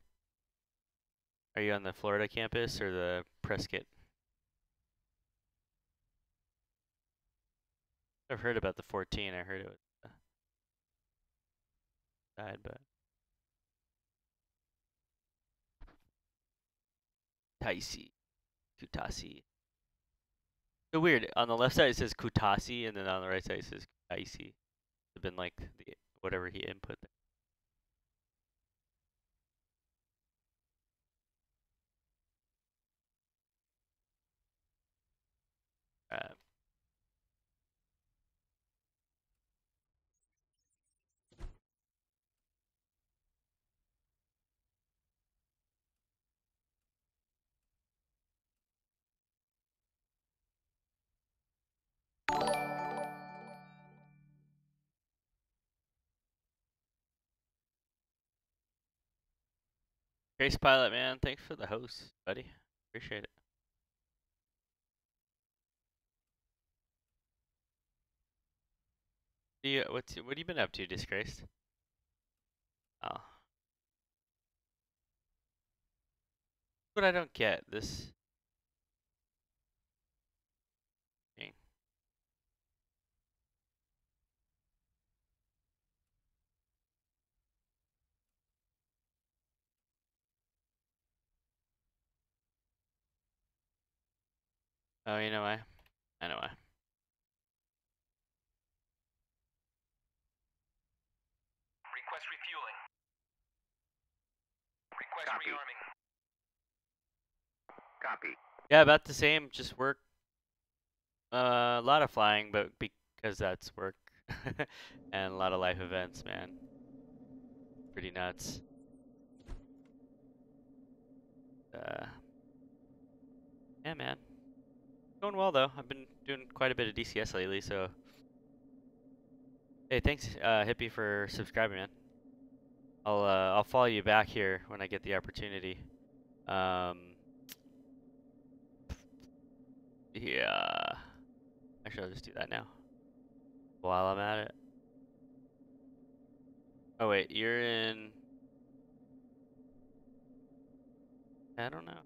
Are you on the Florida campus or the Prescott? I've heard about the 14. I heard it was died, but Taisi, Kutasi. So weird. On the left side it says Kutasi, and then on the right side it says Taisi. It's been like the whatever he input there. Grace Pilot, man. Thanks for the host, buddy. Appreciate it. What have you been up to, Disgraced? Oh, what I don't get this. Thing. Oh, you know why? I know why. Request refueling. Request Copy. rearming. Copy. Yeah, about the same. Just work. A lot of flying, but because that's work, and a lot of life events, man. Pretty nuts. Yeah, man. Going well though. I've been doing quite a bit of DCS lately, so. Hey, thanks, Hippie, for subscribing, man. I'll follow you back here when I get the opportunity. Yeah. Actually, I'll just do that now while I'm at it. Oh wait, you're in. I don't know.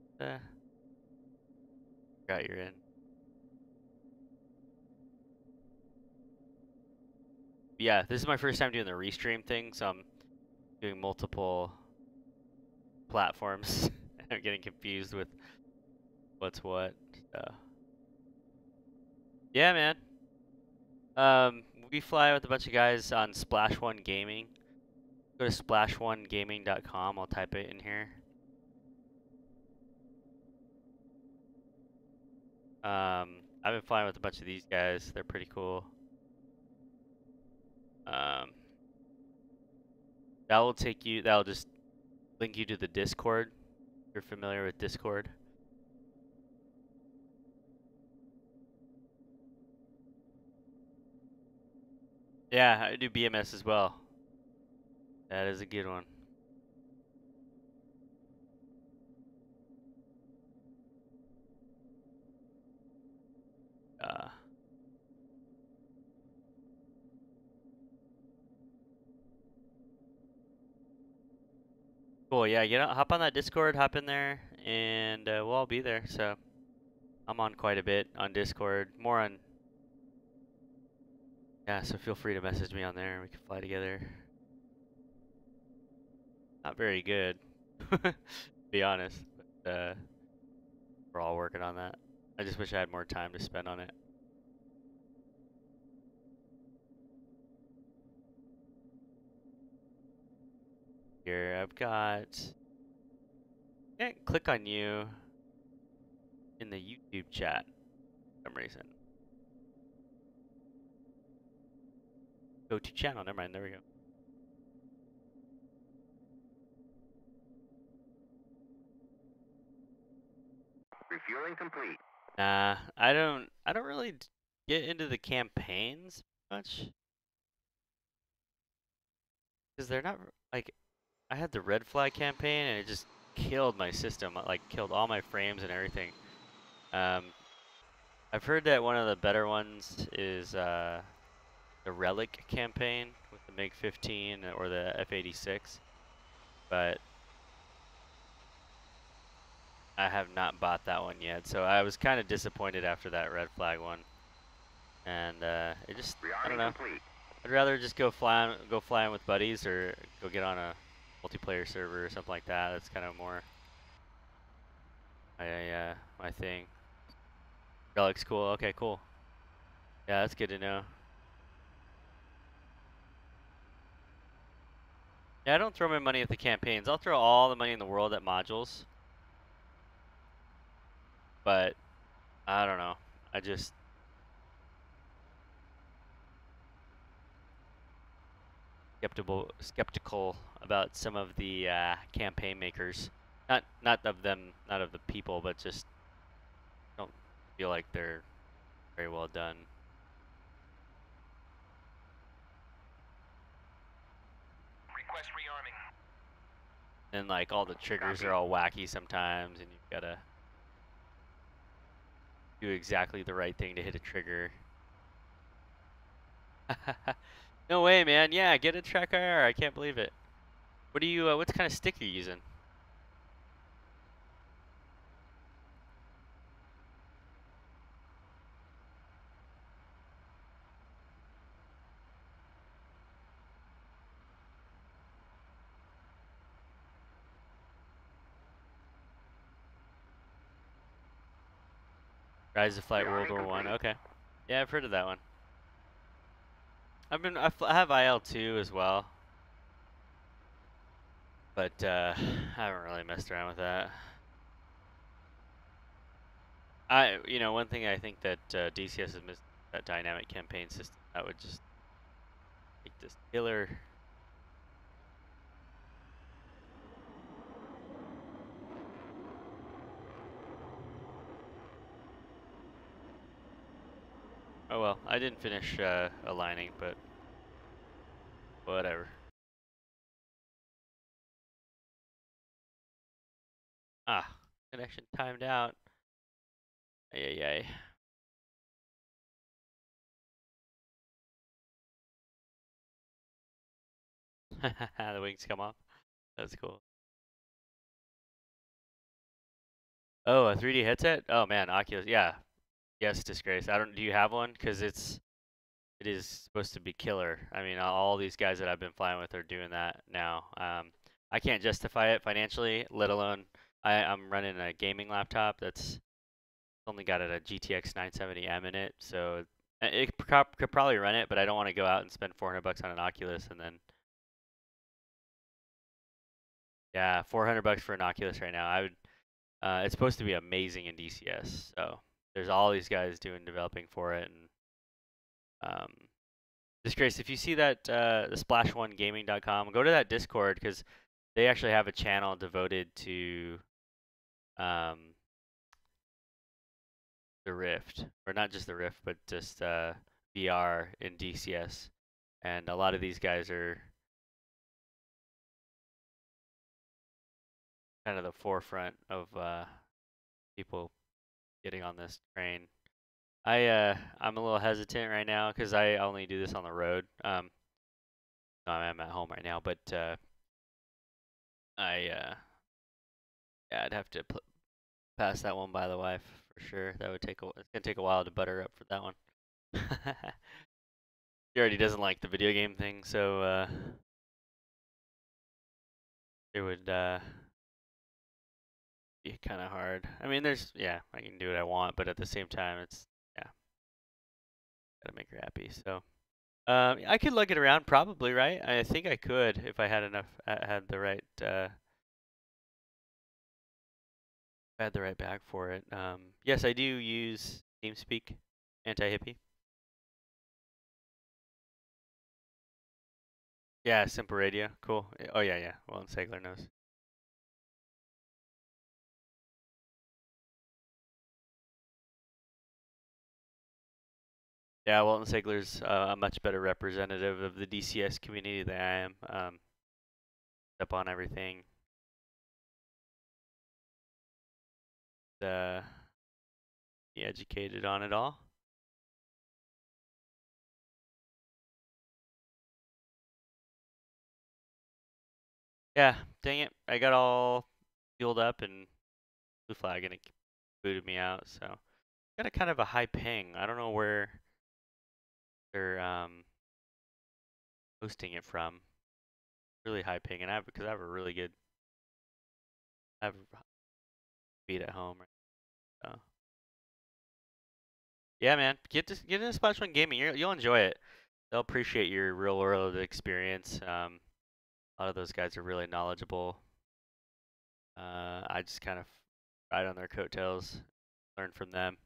Forgot you're in. Yeah, this is my first time doing the restream thing, so I'm doing multiple platforms. I'm getting confused with what's what. So. Yeah, man. We fly with a bunch of guys on Splash One Gaming. Go to splash1gaming.com. I'll type it in here. I've been flying with a bunch of these guys. They're pretty cool. That'll just link you to the Discord. If you're familiar with Discord. Yeah, I do BMS as well. That is a good one. Cool, yeah, hop on that Discord, hop in there, and we'll all be there. So I'm on quite a bit on Discord, more on. Yeah, so feel free to message me on there. We can fly together. Not very good, to be honest, but we're all working on that. I just wish I had more time to spend on it. Here, I've got. Can't click on you in the YouTube chat for some reason. Go to channel. Never mind. There we go. Refueling complete. Nah, I don't really get into the campaigns much because they're not like I had the red flag campaign and it just killed my system, like killed all my frames and everything. I've heard that one of the better ones is the Relic campaign with the MiG-15 or the F-86, but I have not bought that one yet. So I was kind of disappointed after that red flag one, and it just I don't know. Complete. I'd rather just go flying with buddies or go get on a multiplayer server or something like that. That's kind of more my thing. Relic's cool. Okay, cool. Yeah, that's good to know. Yeah, I don't throw my money at the campaigns. I'll throw all the money in the world at modules. But I don't know. I just skeptical about some of the campaign makers. Not of them, not of the people, but just don't feel like they're very well done. Request rearming. And like all the triggers Copy. are all wacky sometimes, and you've gotta do exactly the right thing to hit a trigger. No way, man. Yeah, get a track IR. I can't believe it. What do you? What kind of stick are you using? Rise of Flight World War One. Okay. Yeah, I've heard of that one. I have IL-2 as well, but I haven't really messed around with that. One thing I think that DCS has missed, that dynamic campaign system that would just make this killer. Oh well, I didn't finish aligning, but whatever. Ah, connection timed out. Ay. The wings come off. That's cool. Oh, a 3D headset? Oh man, Oculus. Yeah. Yes, disgrace. Do you have one? Because it is supposed to be killer. I mean, all these guys that I've been flying with are doing that now. I can't justify it financially, let alone I'm running a gaming laptop that's only got a GTX 970M in it, so it could probably run it, but I don't want to go out and spend 400 bucks on an Oculus and then, yeah, 400 bucks for an Oculus right now. I would. It's supposed to be amazing in DCS, so there's all these guys developing for it, and disgrace. If you see that the splash1gaming.com, go to that Discord because they actually have a channel devoted to um, the Rift, or not just the Rift, but just VR in DCS, and a lot of these guys are kind of the forefront of people getting on this train. I'm a little hesitant right now because I only do this on the road. No, I'm at home right now, but yeah, I'd have to pass that one by the wife for sure. That would it's gonna take a while to butter up for that one. She already doesn't like the video game thing, so it would be kind of hard. I mean, I can do what I want, but at the same time, yeah, gotta make her happy. So I could lug it around probably, right? I think I could if I had had the right bag for it. Yes, I do use TeamSpeak anti-hippie. Yeah, Simple Radio. Cool. Oh yeah. Well, and Segler knows. Yeah, Walton Segler's a much better representative of the DCS community than I am. Up on everything. Be educated on it all. Yeah, dang it. I got all fueled up and BlueFlag and it booted me out, so got a kind of a high ping. I don't know where they're hosting it from. Really high ping, and because I have a really good speed at home. So yeah, man, get into Splash One Gaming. You'll enjoy it. They'll appreciate your real world experience. A lot of those guys are really knowledgeable. I just kind of ride on their coattails, learn from them.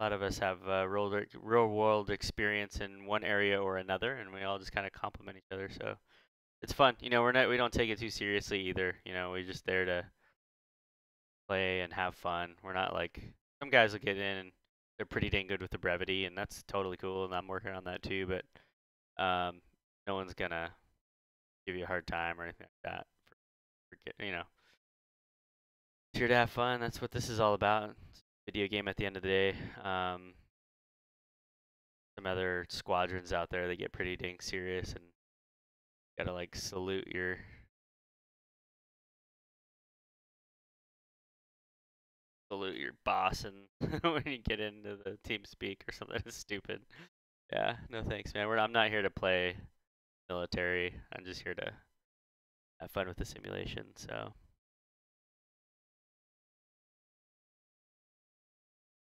A lot of us have real world experience in one area or another, and we all just kind of complement each other. So it's fun. We don't take it too seriously either. We're just there to play and have fun. We're not like some guys will get in and they're pretty dang good with the brevity, and that's totally cool. And I'm working on that too. But no one's gonna give you a hard time or anything like that. It's here to have fun. That's what this is all about. It's a video game at the end of the day. Some other squadrons out there, they get pretty dang serious and gotta like salute your boss and when you get into the team speak or something stupid. Yeah, no thanks, man. I'm not here to play military. I'm just here to have fun with the simulation. So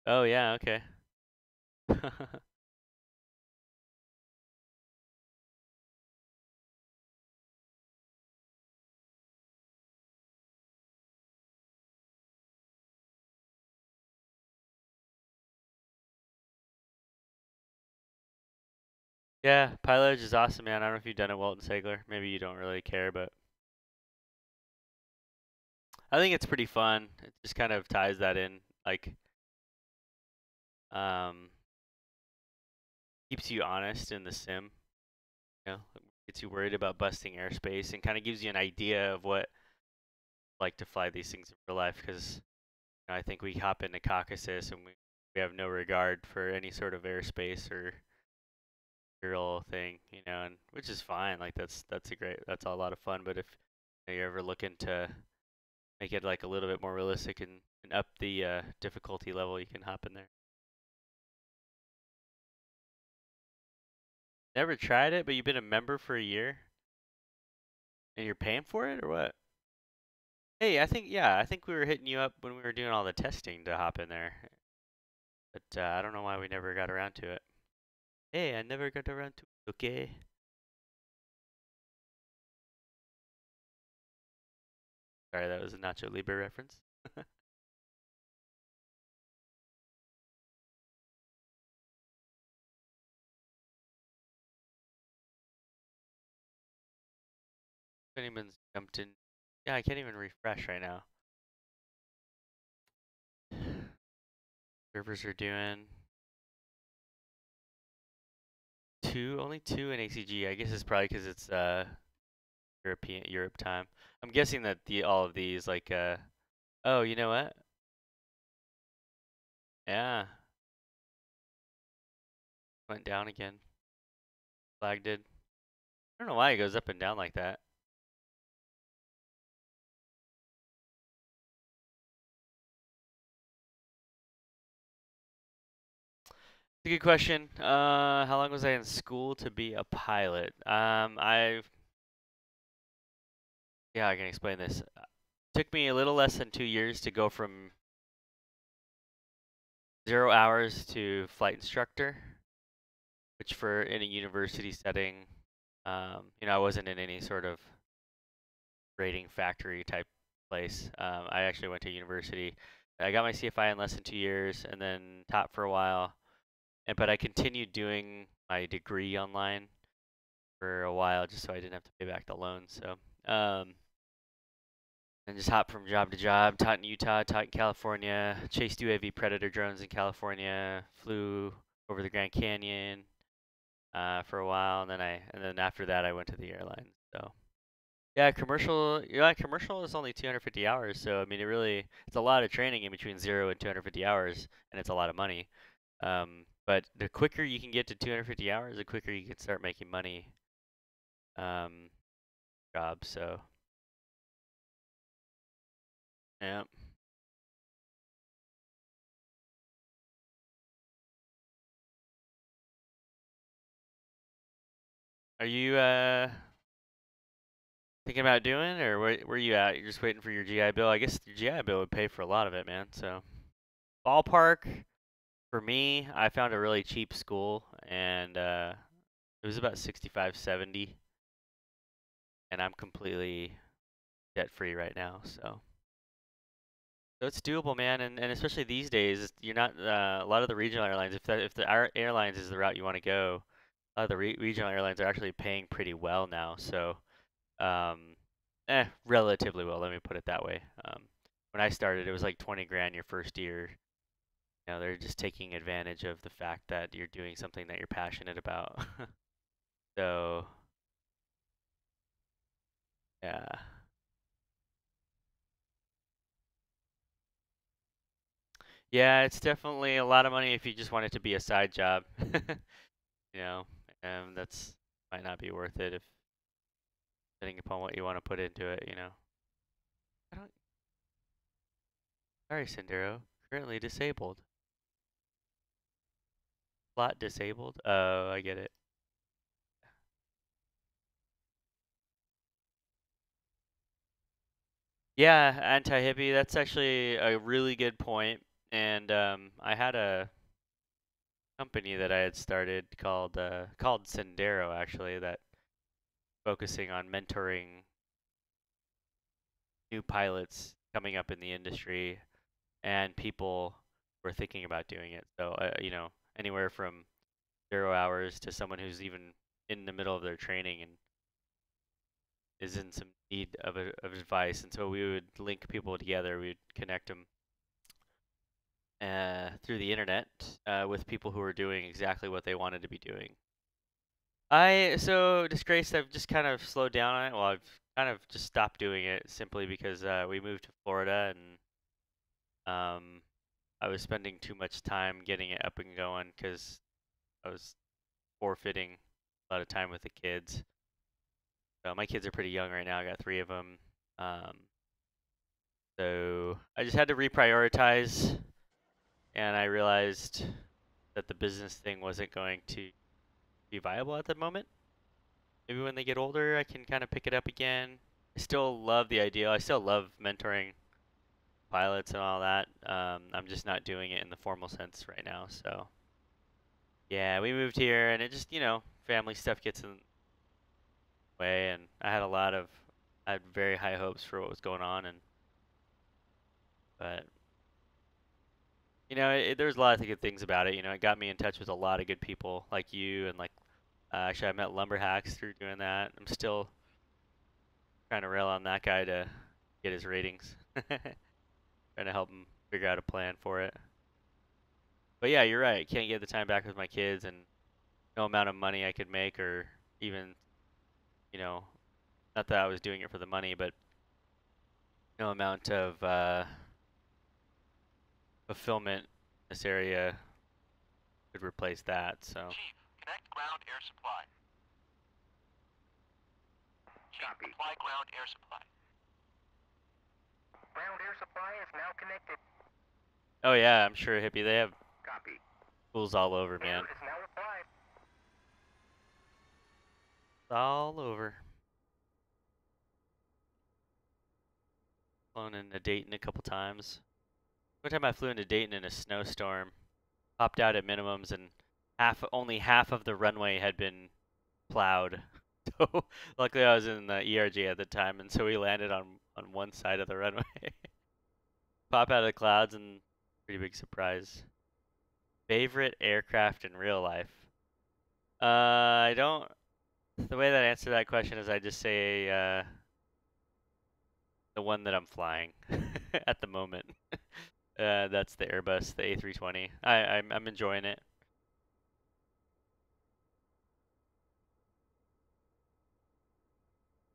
Oh yeah, okay. Yeah, pilotage is awesome, man. I don't know if you've done it, Walton Segler. Maybe you don't really care, but I think it's pretty fun. It just kind of ties that in, like, um, keeps you honest in the sim. You know, gets you worried about busting airspace and kind of gives you an idea of what it's like to fly these things in real life. Because I think we hop into Caucasus and we have no regard for any sort of airspace or real thing, and which is fine. Like that's a lot of fun. But if you're ever looking to make it like a little bit more realistic and up the difficulty level, you can hop in there. Never tried it, but you've been a member for a year and you're paying for it or what? Hey, I think we were hitting you up when we were doing all the testing to hop in there, but I don't know why we never got around to it. Hey, I never got around to it. Okay. Sorry, that was a Nacho Libre reference. If anyone's jumped in, yeah, I can't even refresh right now. Servers are doing only two in ACG. I guess it's probably because it's Europe time. I'm guessing that all of these like oh, you know what? Yeah, went down again. Flag did. I don't know why it goes up and down like that. It's a good question. How long was I in school to be a pilot? Yeah, I can explain this. Took me a little less than 2 years to go from 0 hours to flight instructor, which for in a university setting, I wasn't in any sort of grading factory type place. I actually went to university. I got my CFI in less than 2 years, and then taught for a while. But I continued doing my degree online for a while, just so I didn't have to pay back the loan. So, and just hopped from job to job. Taught in Utah, taught in California, chased UAV Predator drones in California, flew over the Grand Canyon for a while, and then after that I went to the airline. So yeah, commercial is only 250 hours. So I mean, it's a lot of training in between 0 and 250 hours, and it's a lot of money. But the quicker you can get to 250 hours, the quicker you can start making money. Job. So yeah. Are you thinking about doing, or where you at? You're just waiting for your GI Bill. I guess your GI Bill would pay for a lot of it, man. So ballpark for me, I found a really cheap school, and it was about 65, 70, and I'm completely debt free right now. So it's doable, man, and especially these days, you're not a lot of the regional airlines. If the airlines is the route you want to go, a lot of the regional airlines are actually paying pretty well now. So um, relatively well. Let me put it that way. When I started, it was like 20 grand your first year. They're just taking advantage of the fact that you're doing something that you're passionate about. So yeah, yeah, it's definitely a lot of money if you just want it to be a side job. You know, that's might not be worth it if depending upon what you want to put into it. I don't. Sorry, Sendero. Currently disabled. Slot disabled. Oh, I get it. Yeah, anti-hippie. That's actually a really good point. and I had a company that I had started called Sendero, actually, that focusing on mentoring new pilots coming up in the industry and people who are thinking about doing it. So you know, anywhere from 0 hours to someone who's even in the middle of their training and is in some need of advice. And so we would link people together. We'd connect them through the internet with people who are doing exactly what they wanted to be doing. So Disgraced, I've just kind of slowed down on it. Well, I've kind of just stopped doing it simply because we moved to Florida and I was spending too much time getting it up and going because I was forfeiting a lot of time with the kids. So my kids are pretty young right now. I got 3 of them. So I just had to reprioritize, and I realized that the business thing wasn't going to be viable at the moment. Maybe when they get older, I can kind of pick it up again. I still love the idea. I still love mentoring pilots and all that. I'm just not doing it in the formal sense right now. So yeah, we moved here, and it just, you know, family stuff gets in the way, and I had very high hopes for what was going on, but you know, there's a lot of good things about it. You know, it got me in touch with a lot of good people like you, and like actually I met Lumberhacks through doing that. I'm still trying to rail on that guy to get his ratings. Trying to help him figure out a plan for it. But yeah, you're right. Can't get the time back with my kids, and no amount of money I could make, or even, you know, not that I was doing it for the money, but no amount of fulfillment in this area could replace that. So Chief, connect ground air supply. Chief, Copy. apply ground air supply. Ground air supply is now connected. oh yeah, I'm sure Hippie, they have Copy. schools all over, man. Air is now applied. All over. Flown into Dayton a couple times. One time I flew into Dayton in a snowstorm, popped out at minimums, and only half of the runway had been plowed. So luckily I was in the ERJ at the time, and so we landed on one side of the runway. Pop out of the clouds, and pretty big surprise. Favorite aircraft in real life? I don't. The way that I answer that question is I just say the one that I'm flying at the moment. That's the Airbus, the A320. I'm enjoying it.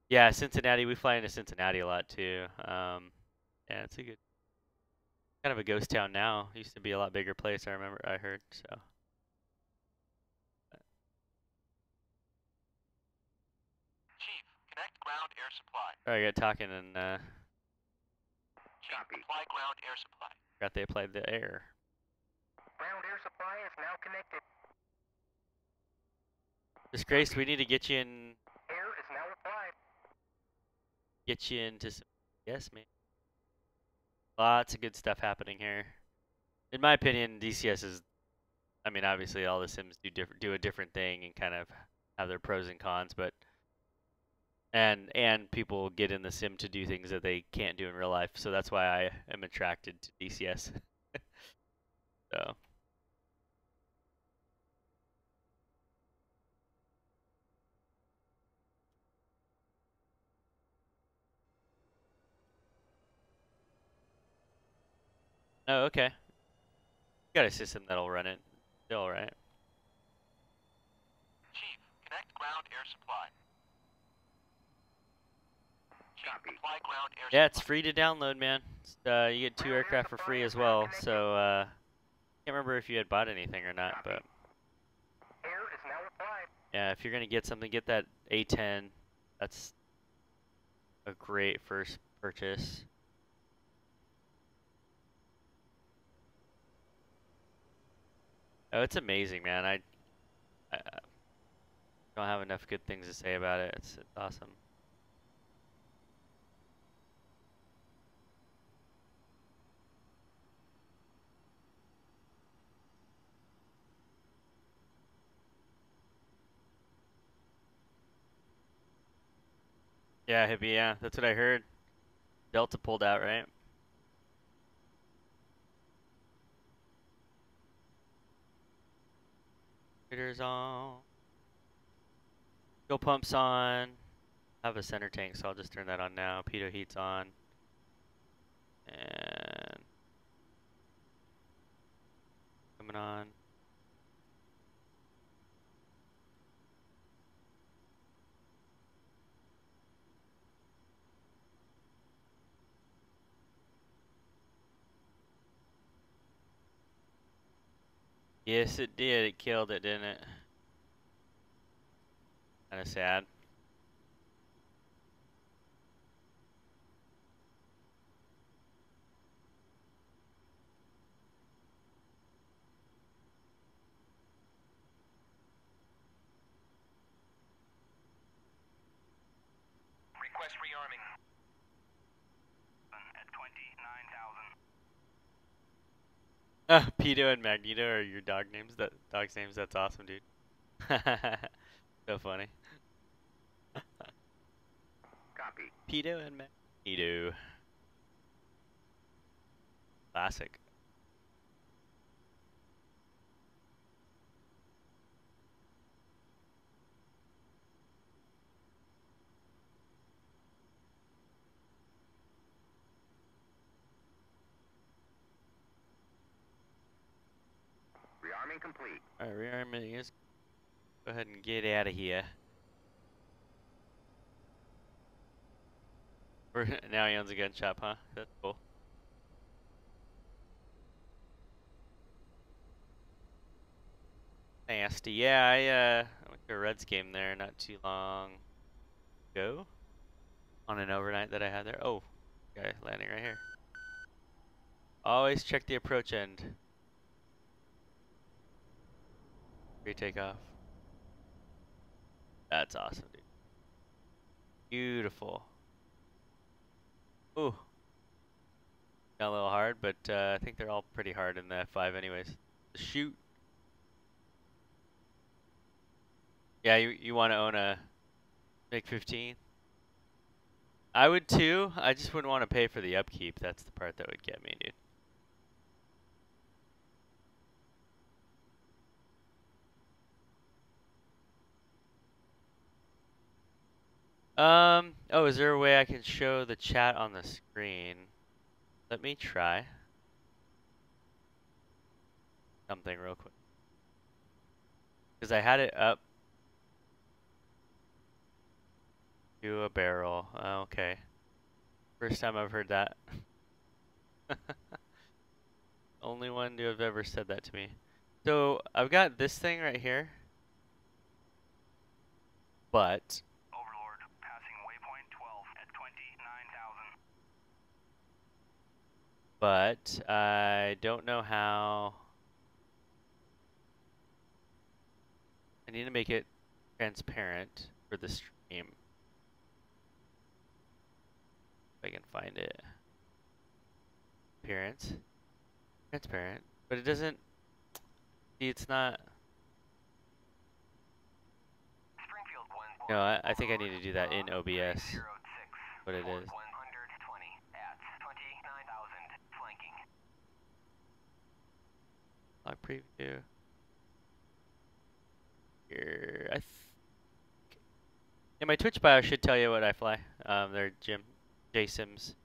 Yeah, Cincinnati. We fly into Cincinnati a lot too. Yeah, it's a good, kind of a ghost town now. Used to be a lot bigger place. I heard. So. Chief, connect ground air supply. I got talking and Chief, Copy. apply ground air supply. forgot they applied the air. Ground air supply is now connected. Disgraced. We need to get you in. Air is now applied. Get you into some. Yes, man. Lots of good stuff happening here. In my opinion, DCS is. I mean, obviously, all the sims do a different thing and kind of have their pros and cons, but and people get in the sim to do things that they can't do in real life. So that's why I am attracted to DCS. So. Oh, okay. Got a system that'll run it. Still alright. Chief, connect ground air supply. Chief, Copy. apply ground air Yeah, it's supply. free to download, man. You get 2 aircraft for free as well. So can't remember if you had bought anything or not, but Air is now applied. yeah, if you're gonna get something, get that A10. That's a great first purchase. Oh, it's amazing, man. I don't have enough good things to say about it. It's awesome. Yeah, hippie, yeah. That's what I heard. Delta pulled out, right? Heaters on. Fuel pumps on. I have a center tank, so I'll just turn that on now. Pitot heat's on. And coming on. Yes, it did. It killed it, didn't it? Kind of sad. Request rearming. At 29,000. Pito and Magneto are your dog names. Dog's names. That's awesome, dude. So funny. Copy. Pito and Magneto. Classic. Rearming complete. Alright, rearming is. Go ahead and get out of here. Now he owns a gun shop, huh? That's cool. Nasty. Yeah, I went to a Reds game there not too long ago. On an overnight that I had there. Oh, guy landing right here. Always check the approach end. Pre-takeoff. That's awesome, dude. Beautiful. Ooh. Got a little hard, but I think they're all pretty hard in the F5 anyways. Shoot. Yeah, you want to own a MiG-15? I would too. I just wouldn't want to pay for the upkeep. That's the part that would get me, dude. Oh, is there a way I can show the chat on the screen? Let me try something real quick. Because I had it up to a barrel. Okay. First time I've heard that. Only one to have ever said that to me. So, I've got this thing right here. But Overlord, passing waypoint 12 at 29,000. but I don't know how. I need to make it transparent for the stream. If I can find it. Appearance. Transparent. But it doesn't. See, it's not. Springfield 1. No, I think I need to do that in OBS. What it is. 120 at 29,000 flanking. Log preview. Here, yeah, my Twitch bio should tell you what I fly. They're J Sims.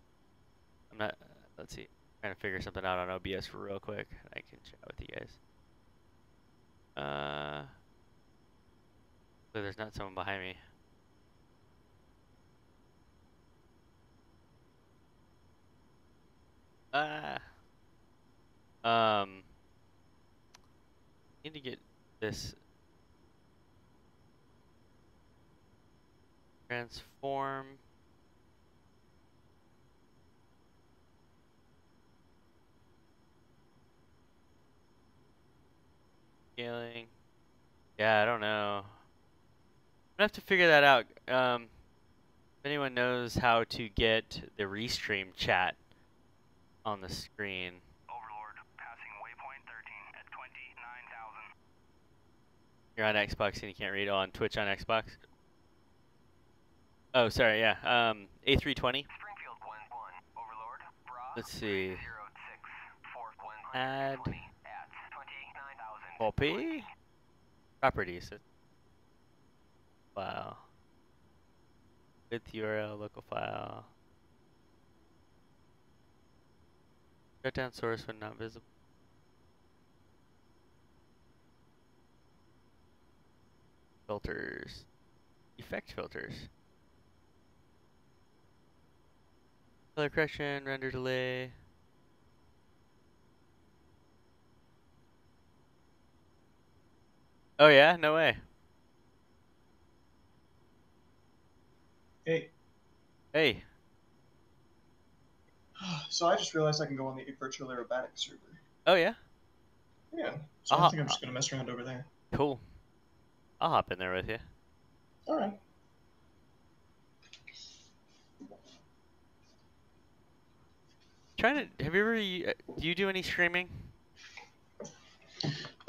I'm not. Let's see. Trying to figure something out on OBS real quick. I can chat with you guys. So there's not someone behind me. Need to get this transform. Scaling. Yeah, I don't know. I'm gonna have to figure that out. If anyone knows how to get the restream chat on the screen. Overlord, passing waypoint 13 at 29,000. You're on Xbox and you can't read on Twitch on Xbox. Oh, sorry, yeah. A320. Springfield 1-1, Overlord, Let's see. 306, Fort 120 Add at 29,000. copy. Properties. Wow. With URL, local file. Shut down source when not visible. Filters. Effect filters. Color correction, render delay. Oh yeah? No way. Hey, Hey. so I just realized I can go on the virtual aerobatic server. Oh yeah? Yeah, so I think I'm Uh, just gonna mess around over there. cool. I'll hop in there with you. All right. Have you ever, do you do any streaming?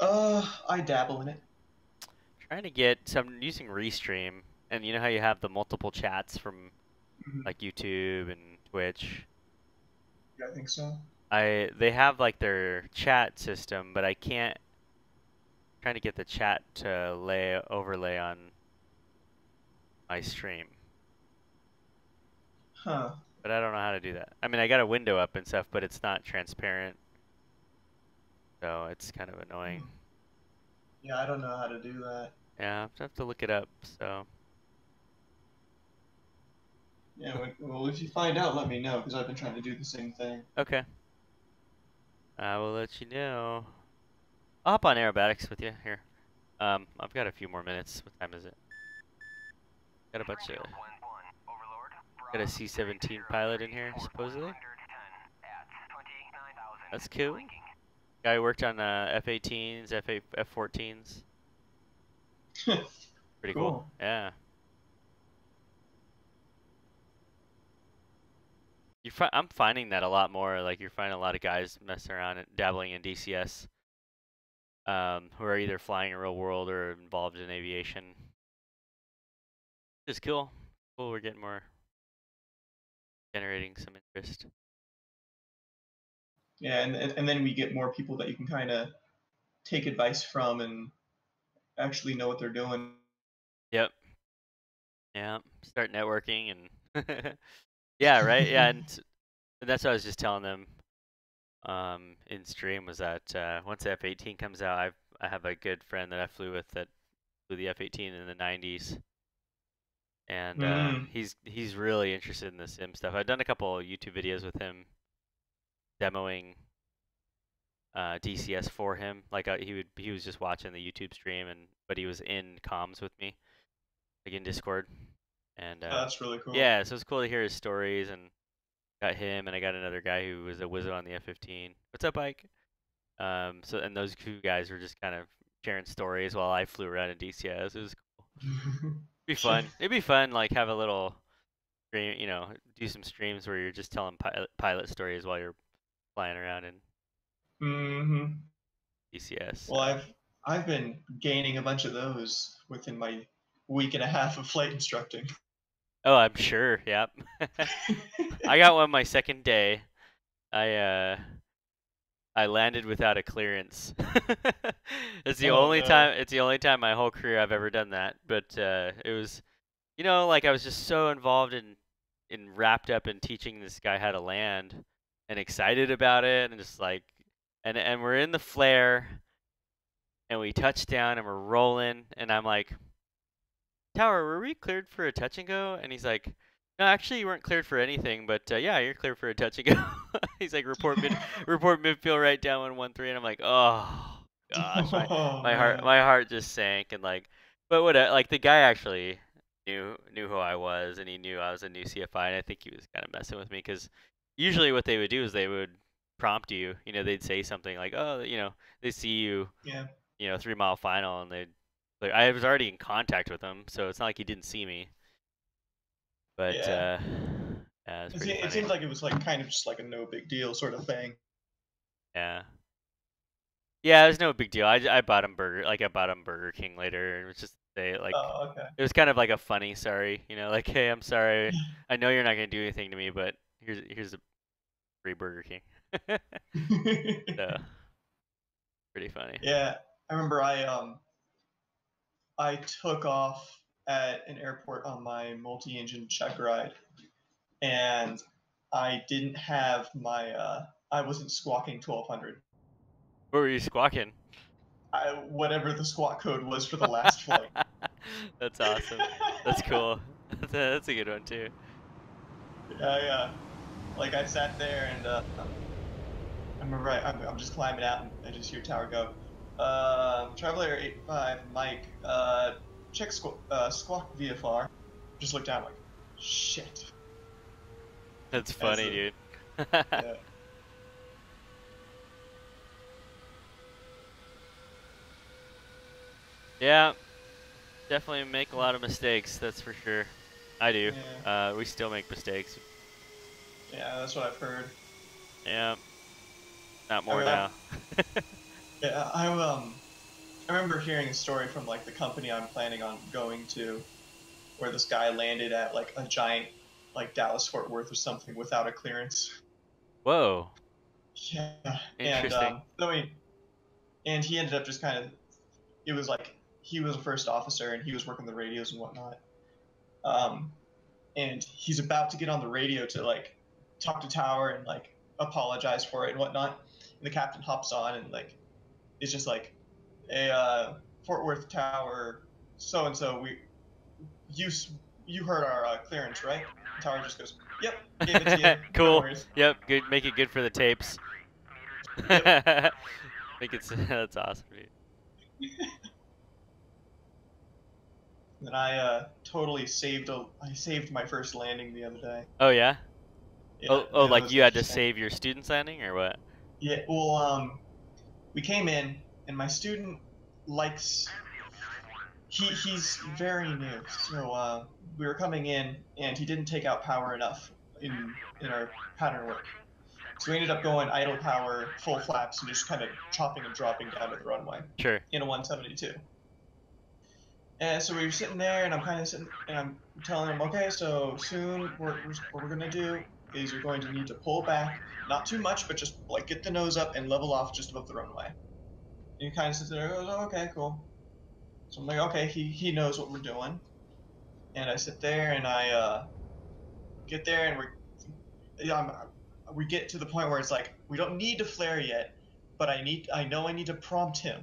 I dabble in it. Trying to get some, using Restream, and you know how you have the multiple chats from Mhm. like YouTube and Twitch? Yeah, I think so. They have like their chat system, but I can't, trying to get the chat to overlay on my stream. Huh. But I don't know how to do that. I mean, I got a window up and stuff, but it's not transparent. So it's kind of annoying. Yeah, I don't know how to do that. Yeah, I have to look it up, so. Yeah, well, if you find out, let me know, because I've been trying to do the same thing. Okay. I will let you know. I'll hop on aerobatics with you here. I've got a few more minutes. What time is it? Got a bunch of, Springfield 1-1, Overlord, got a C-17 pilot in here, supposedly. at 29,000. That's cool. Guy who worked on F-18s, F-14s. Pretty cool. Yeah. I'm finding that a lot more. Like you're finding a lot of guys messing around and dabbling in DCS, who are either flying in real world or involved in aviation. It's cool. Cool. We're getting more, generating some interest. Yeah, and then we get more people that you can kind of take advice from and actually know what they're doing. Yep. Yeah. Start networking and yeah, right. Yeah, and that's what I was just telling them in stream was that once the F-18 comes out, I have a good friend that I flew with that flew the F-18 in the 90s, and he's really interested in the sim stuff. I've done a couple of YouTube videos with him demoing DCS for him. Like he was just watching the YouTube stream, but he was in comms with me, like in Discord, and That's really cool. yeah, so it's cool to hear his stories. And got him, and I got another guy who was a wizard on the F-15. What's up, Ike? So and those two guys were just kind of sharing stories while I flew around in DCS. It was cool. It'd be fun. It'd be fun, like have a little stream, do some streams where you're just telling pilot stories while you're flying around in DCS. Well, I've been gaining a bunch of those within my week and a half of flight instructing. Oh, I'm sure. Yep. I got one my second day. I landed without a clearance. It's the only time. It's the only time my whole career I've ever done that. But it was, like I was just so involved in wrapped up in teaching this guy how to land, and excited about it, and just like, and we're in the flare, and we touch down, and we're rolling, and I'm like, Tower, were we cleared for a touch and go? And he's like, no, actually, you weren't cleared for anything, but yeah, you're cleared for a touch and go. He's like, report midfield right down 113, and I'm like, oh gosh, my heart just sank, and like, but what, like the guy actually knew who I was, and he knew I was a new CFI, and I think he was kind of messing with me because usually what they would do is they would prompt you, they'd say something like, oh, they see you, Yeah. 3 mile final, and like I was already in contact with him, so it's not like he didn't see me. But yeah, it's pretty funny. It seems like it was like kind of just like a no big deal sort of thing. Yeah. Yeah, it was no big deal. I bought him Burger King later, and it was just say like Oh, okay. it was kind of like a funny sorry, you know, like hey, I'm sorry. I know you're not gonna do anything to me, but here's a free Burger King. So pretty funny. Yeah, I remember I took off at an airport on my multi-engine check ride, and I didn't have my I wasn't squawking 1200. What were you squawking? Whatever the squawk code was for the last flight. That's awesome. That's cool. That's a good one too. Yeah. Like I sat there and I remember I'm just climbing out and I just hear tower go, Traveler 85, Mike, check squawk VFR. Just look down like, shit. That's funny, dude. Yeah. Yeah, definitely make a lot of mistakes, that's for sure. I do. Yeah. We still make mistakes. Yeah, that's what I've heard. Yeah. Not more I- now. Yeah, I remember hearing a story from like the company I'm planning on going to, where this guy landed at like a giant, like Dallas Fort Worth or something without a clearance. Whoa. Yeah, Interesting. and he ended up just kind of, it was like he was a first officer and he was working the radios and whatnot. And he's about to get on the radio to like talk to tower and like apologize for it and whatnot. And the captain hops on and like it's just like, hey, Fort Worth Tower, so and so, you heard our clearance, right? The tower just goes, yep, gave it to you. No Cool. worries. Yep. Good. Make it good for the tapes. Yep. Make it. That's awesome, dude. And I totally I saved my first landing the other day. Oh yeah. Yeah, Oh, it like was you had to interesting. save your students landing or what? Yeah, well, we came in, and my student likes. He's very new, so we were coming in, and he didn't take out power enough in our pattern work. So we ended up going idle power, full flaps, and just kind of chopping and dropping down to the runway Sure. in a 172. And so we were sitting there, and I'm kind of sitting, and I'm telling him, okay, so soon what we're gonna do is you're going to need to pull back, not too much, but just like get the nose up and level off just above the runway. And he kind of sits there and goes, oh, okay, cool. So I'm like, okay, he knows what we're doing. And I sit there and I get there and we get to the point where it's like we don't need to flare yet, but I know I need to prompt him.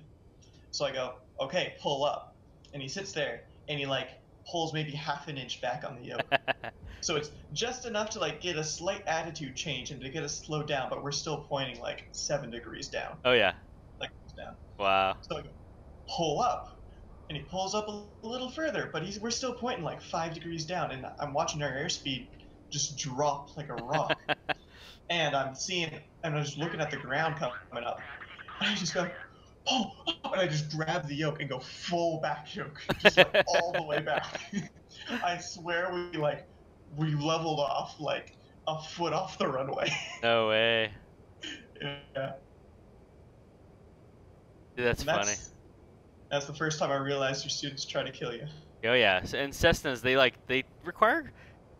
So I go, okay, pull up, and he sits there and he like pulls maybe half an inch back on the yoke. So it's just enough to like get a slight attitude change and to get us slowed down, but we're still pointing like 7 degrees down. Oh yeah. Like down. Wow. So I go, pull up, and he pulls up a little further, but we're still pointing like 5 degrees down, and I'm watching our airspeed just drop like a rock. And I'm just looking at the ground coming up, and I just go, oh, and I just grab the yoke and go full back yoke, just like all the way back. I swear we leveled off like a foot off the runway. No way. Yeah. Dude, that's And funny. That's the first time I realized your students try to kill you. Oh yeah. And Cessnas, they require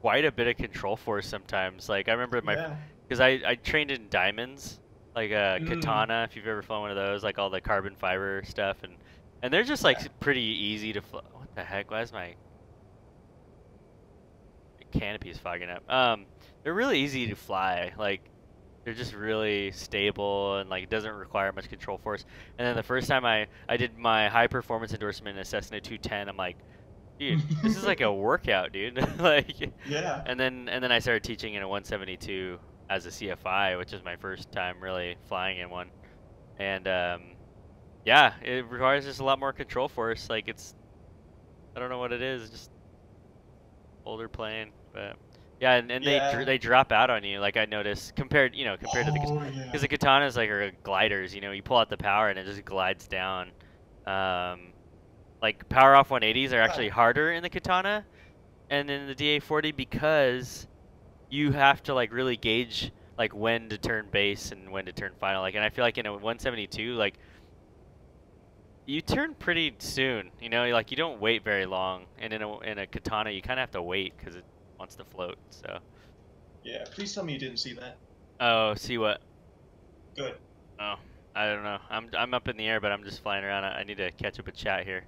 quite a bit of control force sometimes. Like I remember because I trained in diamonds, like Katana, if you've ever flown one of those, like all the carbon fiber stuff, and they're just like pretty easy to fly. What the heck? Why is my canopy is fogging up? They're really easy to fly. Like they're just really stable and like it doesn't require much control force. And then the first time I did my high performance endorsement in a Cessna 210, I'm like, dude, this is like a workout, dude. Like Yeah. And then I started teaching in a 172 as a CFI, which is my first time really flying in one. And yeah, it requires just a lot more control force. Like I don't know what it is, just older plane, but yeah, and they drop out on you. Like I noticed compared to the because the Katanas like are gliders. You pull out the power and it just glides down. Like power off 180s are actually harder in the Katana and in the DA40 because you have to like really gauge like when to turn base and when to turn final. Like, and I feel like in a 172, like You turn pretty soon, you know, like you don't wait very long, and in a katana you kind of have to wait because it wants to float. So. Yeah, please tell me you didn't see that. Oh, see what? Good. Oh, I don't know. I'm up in the air, but I'm just flying around. I need to catch up with chat here.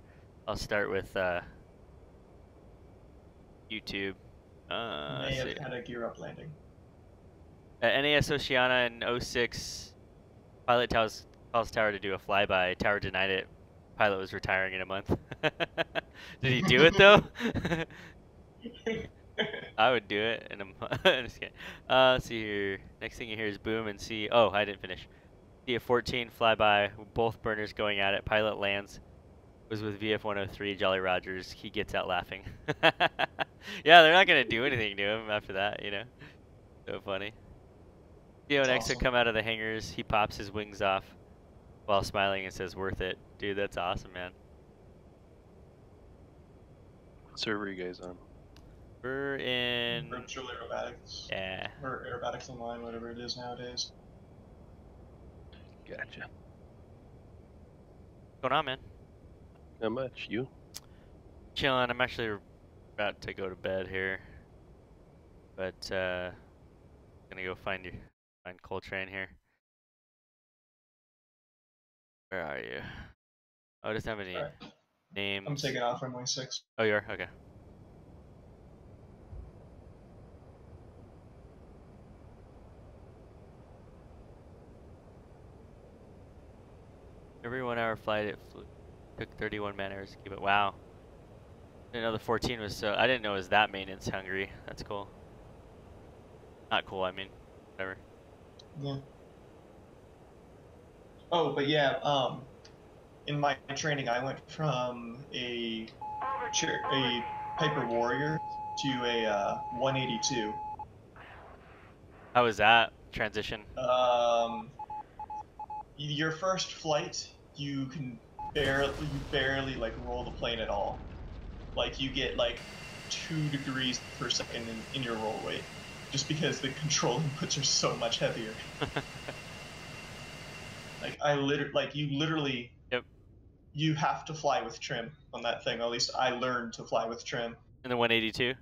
I'll start with YouTube. May Let's have see. had a gear up landing. At NAS Oceana in '06, pilot calls tower to do a flyby. Tower denied it. Pilot was retiring in a month. Did he do it though? I would do it in a month. Just kidding. Let's see here. Next thing you hear is boom and see. Oh, I didn't finish. See a 14 flyby. Both burners going at it. Pilot lands. Was with VF-103 Jolly Rogers. He gets out laughing. Yeah, they're not gonna do anything to him after that, you know. So funny. CO and exit Awesome. come out of the hangars. He pops his wings off while smiling and says, "Worth it, dude." That's awesome, man. What server are you guys on? We're in. Virtual aerobatics. Yeah. Or aerobatics online, whatever it is nowadays. Gotcha. What's going on, man? Not much. You? Chilling. I'm actually about to go to bed here, but gonna go find Coltrane here. Where are you? Oh, it doesn't have any Alright. names. I'm taking off runway 6. Oh, you are? Okay. Every 1 hour flight it took 31 man hours to keep it. Wow. Didn't know the 14 was so. I didn't know it was that maintenance hungry. That's cool. Not cool, I mean, whatever. Yeah. Oh, but yeah, in my training I went from a Piper Warrior to a 182. How was that transition? Your first flight, you can barely like roll the plane at all. Like you get like 2 degrees per second in your roll rate, just because the control inputs are so much heavier. Like you literally. Yep. You have to fly with trim on that thing. At least I learned to fly with trim. In the 182?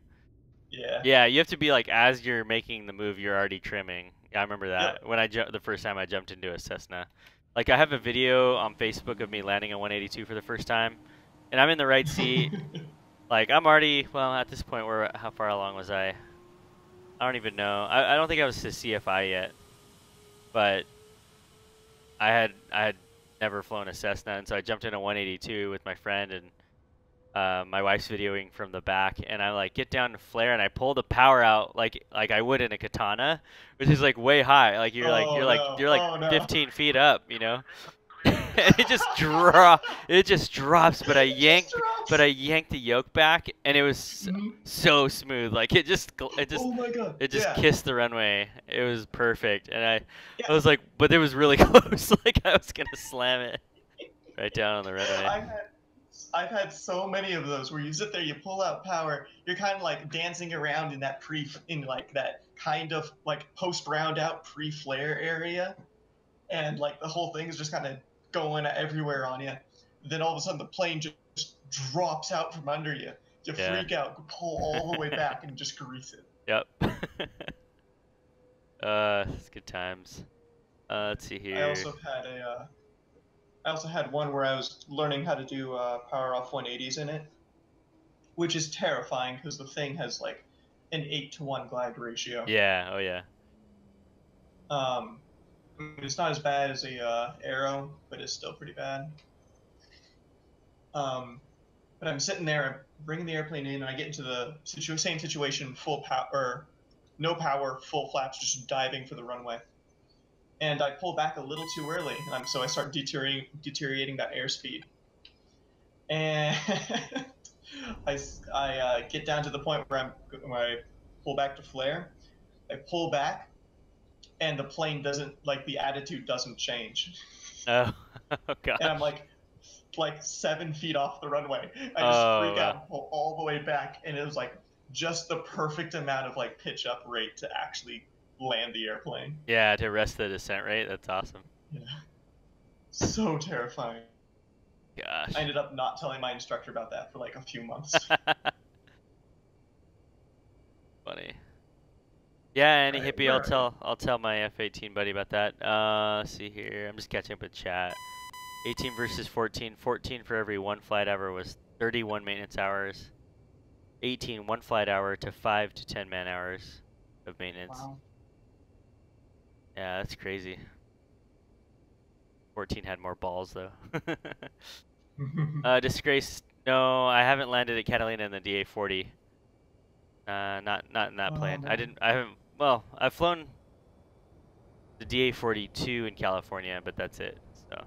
Yeah. Yeah, you have to be like, as you're making the move, you're already trimming. Yeah, I remember that. Yep. When the first time I jumped into a Cessna. Like, I have a video on Facebook of me landing a 182 for the first time, and I'm in the right seat. Like, I'm already, well, at this point, how far along was I? I don't even know. I don't think I was to CFI yet, but I had never flown a Cessna, and so I jumped in a 182 with my friend, and my wife's videoing from the back, and I like get down to flare, and I pull the power out like I would in a katana, which is like way high. Like you're like 15 feet up, you know. And it just drops, but I yanked the yoke back, and it was so smooth. Like it just Oh my god. it just Yeah. kissed the runway. It was perfect, and I was like, but it was really close. Like I was gonna slam it right down on the runway. I've had so many of those where you sit there, you pull out power, you're kind of like dancing around in that that kind of like post round out pre-flare area, and like the whole thing is just kind of going everywhere on you. Then all of a sudden the plane just drops out from under you. You freak out, pull all the way back, and just grease it. Yep. It's good times. Let's see here. I also had one where I was learning how to do power off 180s in it, which is terrifying because the thing has like an 8-to-1 glide ratio. Yeah. Oh yeah. It's not as bad as a Arrow, but it's still pretty bad. But I'm sitting there, I'm bringing the airplane in, and I get into the same situation, full power, no power, full flaps, just diving for the runway. And I pull back a little too early, so I start deteriorating that airspeed. And I get down to the point where I pull back to flare. I pull back, and the plane doesn't, like, the attitude doesn't change. Oh, God. And I'm like 7 feet off the runway. I just freak out and pull all the way back, and it was like just the perfect amount of like pitch up rate to actually land the airplane. Yeah, to arrest the descent rate. That's awesome. Yeah. So terrifying. Gosh. I ended up not telling my instructor about that for like a few months. Funny. Yeah, any Alright, hippie, where are you? I'll tell my F-18 buddy about that. Let's see here. I'm just catching up with chat. 18 versus 14. 14 for every one flight hour was 31 maintenance hours. 18 one flight hour to 5 to 10 man hours of maintenance. Wow. Yeah, that's crazy. 14 had more balls though. Disgrace. No, I haven't landed at Catalina in the DA-40. Not in that Oh, plane. man. I haven't. Well, I've flown the DA-42 in California, but that's it. So,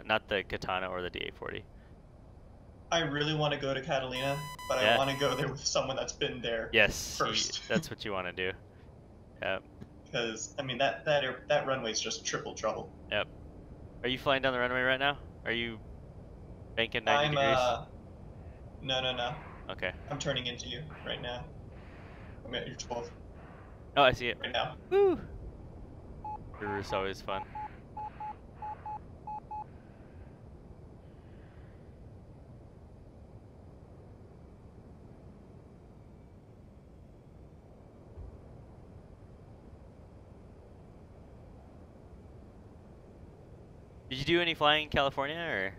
not the Katana or the DA-40. I really want to go to Catalina, but I Yeah. want to go there with someone that's been there Yes, first. that's what you want to do. Yep. Because I mean that runway's just triple trouble. Yep. Are you flying down the runway right now? Are you banking 90 I'm degrees? no. Okay. I'm turning into you right now. I'm at your 12 Oh, I see it. right now. Woo! It's always fun. Did you do any flying in California or?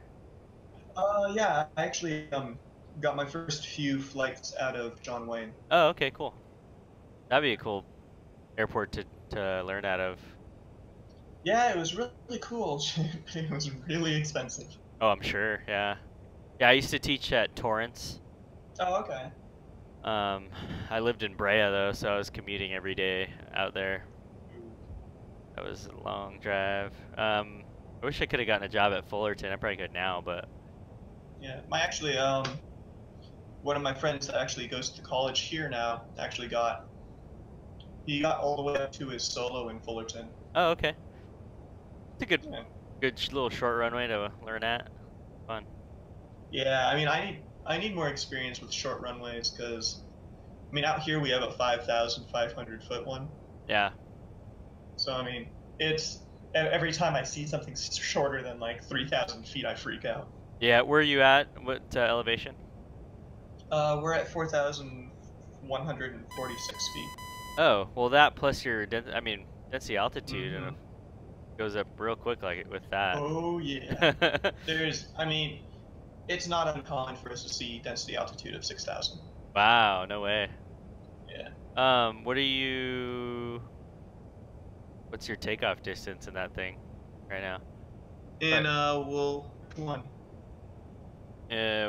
Yeah, I actually got my first few flights out of John Wayne. Oh, okay, cool. That'd be a cool airport to learn out of. Yeah, it was really cool. But it was really expensive. Oh, I'm sure. Yeah. Yeah, I used to teach at Torrance. Oh, okay. I lived in Brea though, so I was commuting every day out there. That was a long drive. I wish I could have gotten a job at Fullerton. I probably could now, but Yeah, one of my friends that actually goes to college here now he got all the way up to his solo in Fullerton. oh, okay. It's a Yeah. good little short runway to learn at. Fun. Yeah, I mean, I need more experience with short runways because, I mean, out here we have a 5,500 foot one. Yeah. So I mean, it's every time I see something shorter than like 3,000 feet, I freak out. Yeah. Where are you at? What elevation? We're at 4,146 feet. Oh, well, that plus your density altitude and goes up real quick like with that. Oh yeah. I mean, it's not uncommon for us to see density altitude of 6,000. Wow, no way. Yeah. What's your takeoff distance in that thing right now? In one.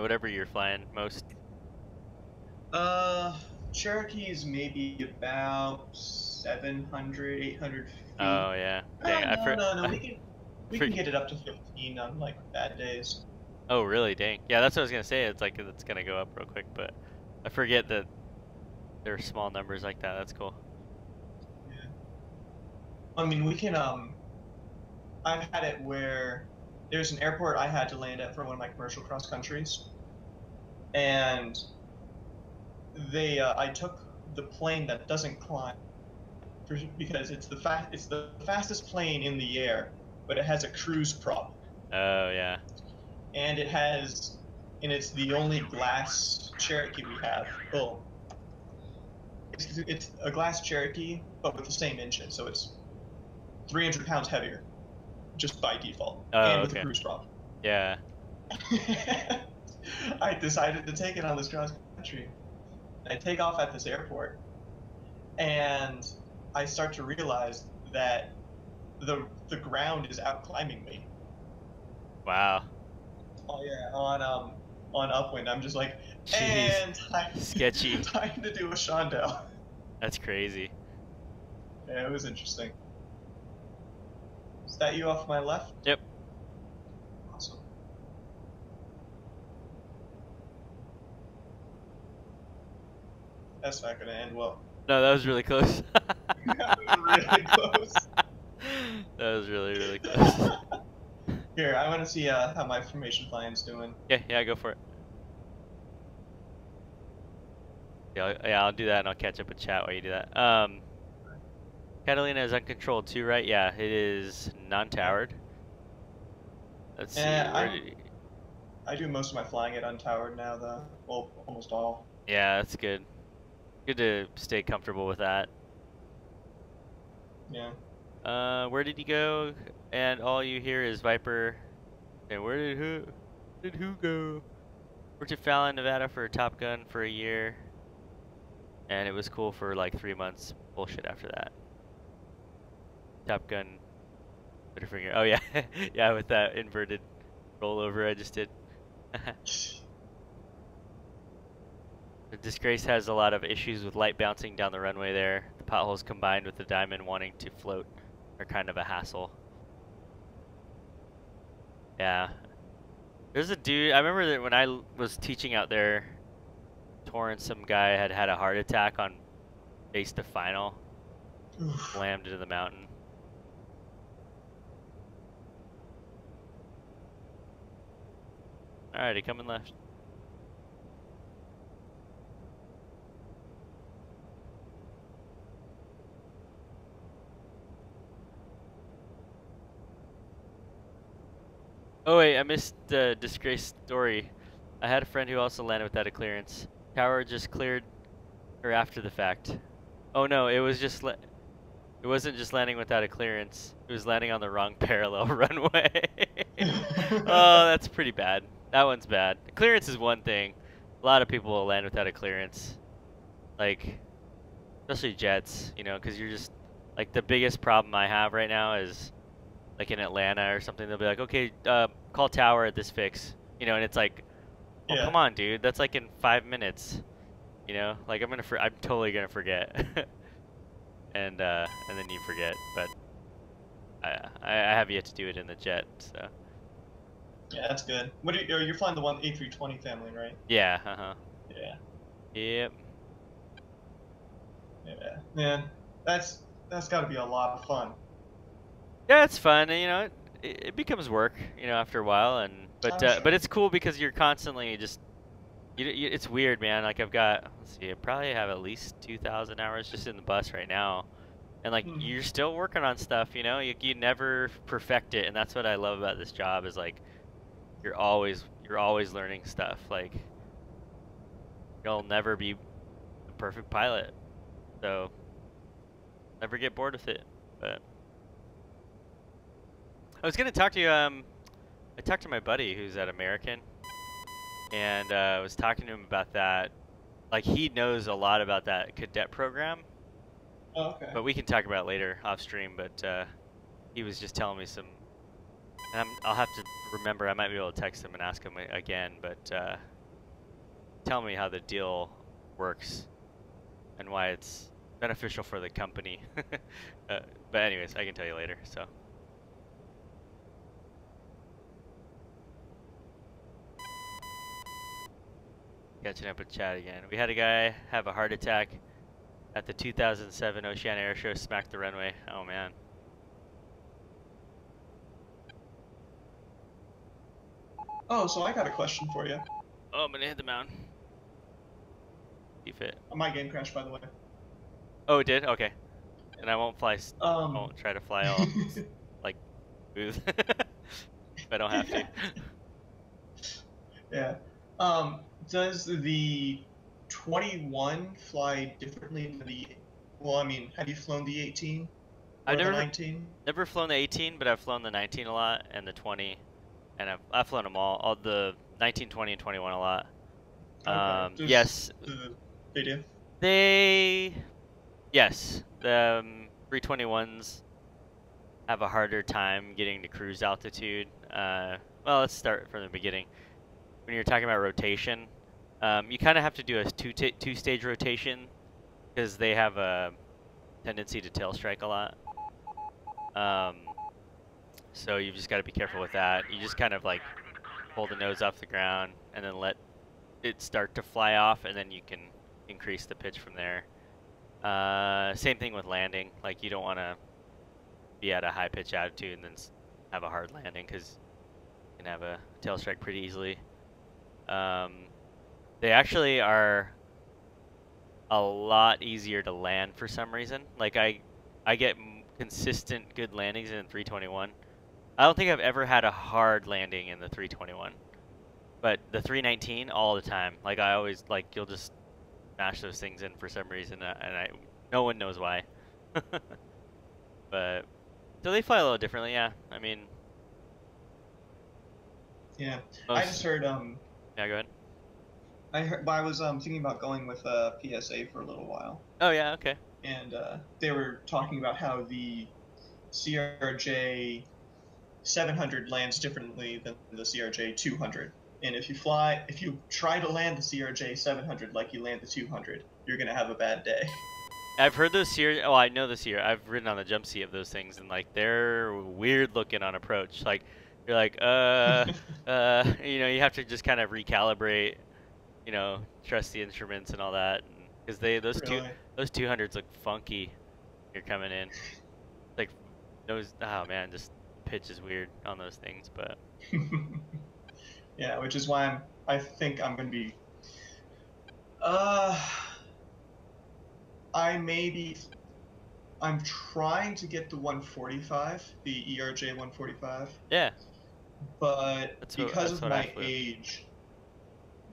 Whatever you're flying most. Cherokee is maybe about 700, 800 feet. Oh yeah. Dang, No. We can get it up to 15 on like bad days. Oh really? Dang. Yeah, that's what I was gonna say. It's like it's gonna go up real quick, but I forget that there are small numbers like that. That's cool. Yeah. I mean, we can I've had it where there's an airport I had to land at for one of my commercial cross countries, and I took the plane that doesn't climb because it's the fastest plane in the air, but it has a cruise prop. Oh yeah. And it's the only glass Cherokee we have. Well, it's a glass Cherokee, but with the same engine, so it's 300 pounds heavier, just by default, Oh, and with okay. a cruise prop. Yeah. I decided to take it on this cross country. I take off at this airport, and I start to realize that the ground is out climbing me. Wow. Oh yeah, on upwind, I'm just like, Jeez. and Sketchy. time to do a Shondell. That's crazy. Yeah, it was interesting. Is that you off my left? Yep. Awesome. That's not gonna end well. No, that was really close. That was really close. That was really close. Here, I want to see how my formation flying's doing. Yeah, go for it. Yeah, I'll do that and I'll catch up with chat while you do that. Catalina is uncontrolled too, right? Yeah, it is non-towered. Let's see. I do most of my flying at untowered now, though. Well, almost all. Yeah, that's good. Good to stay comfortable with that. Yeah. Where did you go? And all you hear is Viper. And where did who go? Worked at Fallon, Nevada for Top Gun for a year. And it was cool for like 3 months. Bullshit after that. Top Gun. Twitter finger. Oh yeah, yeah, with that inverted rollover I just did. The Disgrace has a lot of issues with light bouncing down the runway there. The potholes combined with the diamond wanting to float are kind of a hassle. Yeah. There's a dude, I remember that when I was teaching out there, Torrance, some guy had had a heart attack on base to final. Slammed into the mountain. Alrighty, coming left. Oh wait, I missed the Disgrace story. I had a friend who also landed without a clearance. Tower just cleared her after the fact. Oh no, it was just it wasn't just landing without a clearance. It was landing on the wrong parallel runway. Oh, that's pretty bad. That one's bad. Clearance is one thing. A lot of people will land without a clearance. Like, especially jets, you know, because you're just, like, the biggest problem I have right now is, like, in Atlanta or something, they'll be like, okay, call tower at this fix. You know, and it's like, oh, Yeah. come on, dude. That's like in 5 minutes. You know, like, I'm totally gonna forget. And then you forget, but I have yet to do it in the jet, so. Yeah, that's good. What you're flying the one A320 family, right? Yeah, uh-huh. Yeah. Yep. Yeah. Man, that's got to be a lot of fun. Yeah, it's fun, and, you know, it becomes work, you know, after a while, and I'm sure. but it's cool because you're constantly just, it's weird, man. Like, I've got, let's see, I probably have at least 2,000 hours just in the bus right now. And like, you're still working on stuff, you know, you never perfect it. And that's what I love about this job is like, you're always learning stuff. Like, you'll never be a perfect pilot. So never get bored with it. But I was going to talk to you, I talked to my buddy who's at American, and I was talking to him about that. Like, he knows a lot about that cadet program. Oh, okay. But we can talk about it later off stream. But he was just telling me some, and I'll have to remember. I might be able to text him and ask him again. But tell me how the deal works and why it's beneficial for the company. But anyways, I can tell you later. So. Catching up with Chad again. We had a guy have a heart attack at the 2007 Oceana Air Show, smacked the runway. Oh man. Oh, so I got a question for you. Oh, I'm gonna hit the mountain. Keep it. My game crashed, by the way. Oh, it did? Okay. And I won't fly. I won't try to fly all like smooth if I don't have to. Yeah. Does the 21 fly differently than the? Well, I mean, have you flown the 18? Or the 19? Never flown the 18, but I've flown the 19 a lot and the 20, and I've flown them all the 19, 20, and 21 a lot. Okay. Yes. They do. Yes. The 321s have a harder time getting to cruise altitude. Well, let's start from the beginning. When you're talking about rotation, you kind of have to do a two-stage rotation because they have a tendency to tail strike a lot. So you've just got to be careful with that. You just kind of like pull the nose off the ground and then let it start to fly off, and then you can increase the pitch from there. Same thing with landing. Like, you don't want to be at a high pitch altitude and then have a hard landing because you can have a tail strike pretty easily. They actually are a lot easier to land for some reason. Like, I get consistent good landings in 321. I don't think I've ever had a hard landing in the 321. But the 319 all the time. Like I always like you'll just smash those things in for some reason, and no one knows why. But so they fly a little differently, yeah. I mean, Yeah. most, I just heard yeah, go ahead. I was thinking about going with PSA for a little while, Oh yeah, okay. and they were talking about how the CRJ 700 lands differently than the CRJ 200. And if you try to land the CRJ 700 like you land the 200, you're gonna have a bad day. I've heard those here. Oh, I know this here. I've ridden on the jump seat of those things, and like they're weird looking on approach. Like you're like, you know, you have to just kind of recalibrate, you know, trust the instruments and all that, because those Really? those 200s look funky. You're coming in, like those. Oh man, just pitch is weird on those things, but Yeah, which is why I think I'm gonna be. Uh, I'm trying to get the 145, the ERJ 145, yeah, but because that's of what I my flew. age,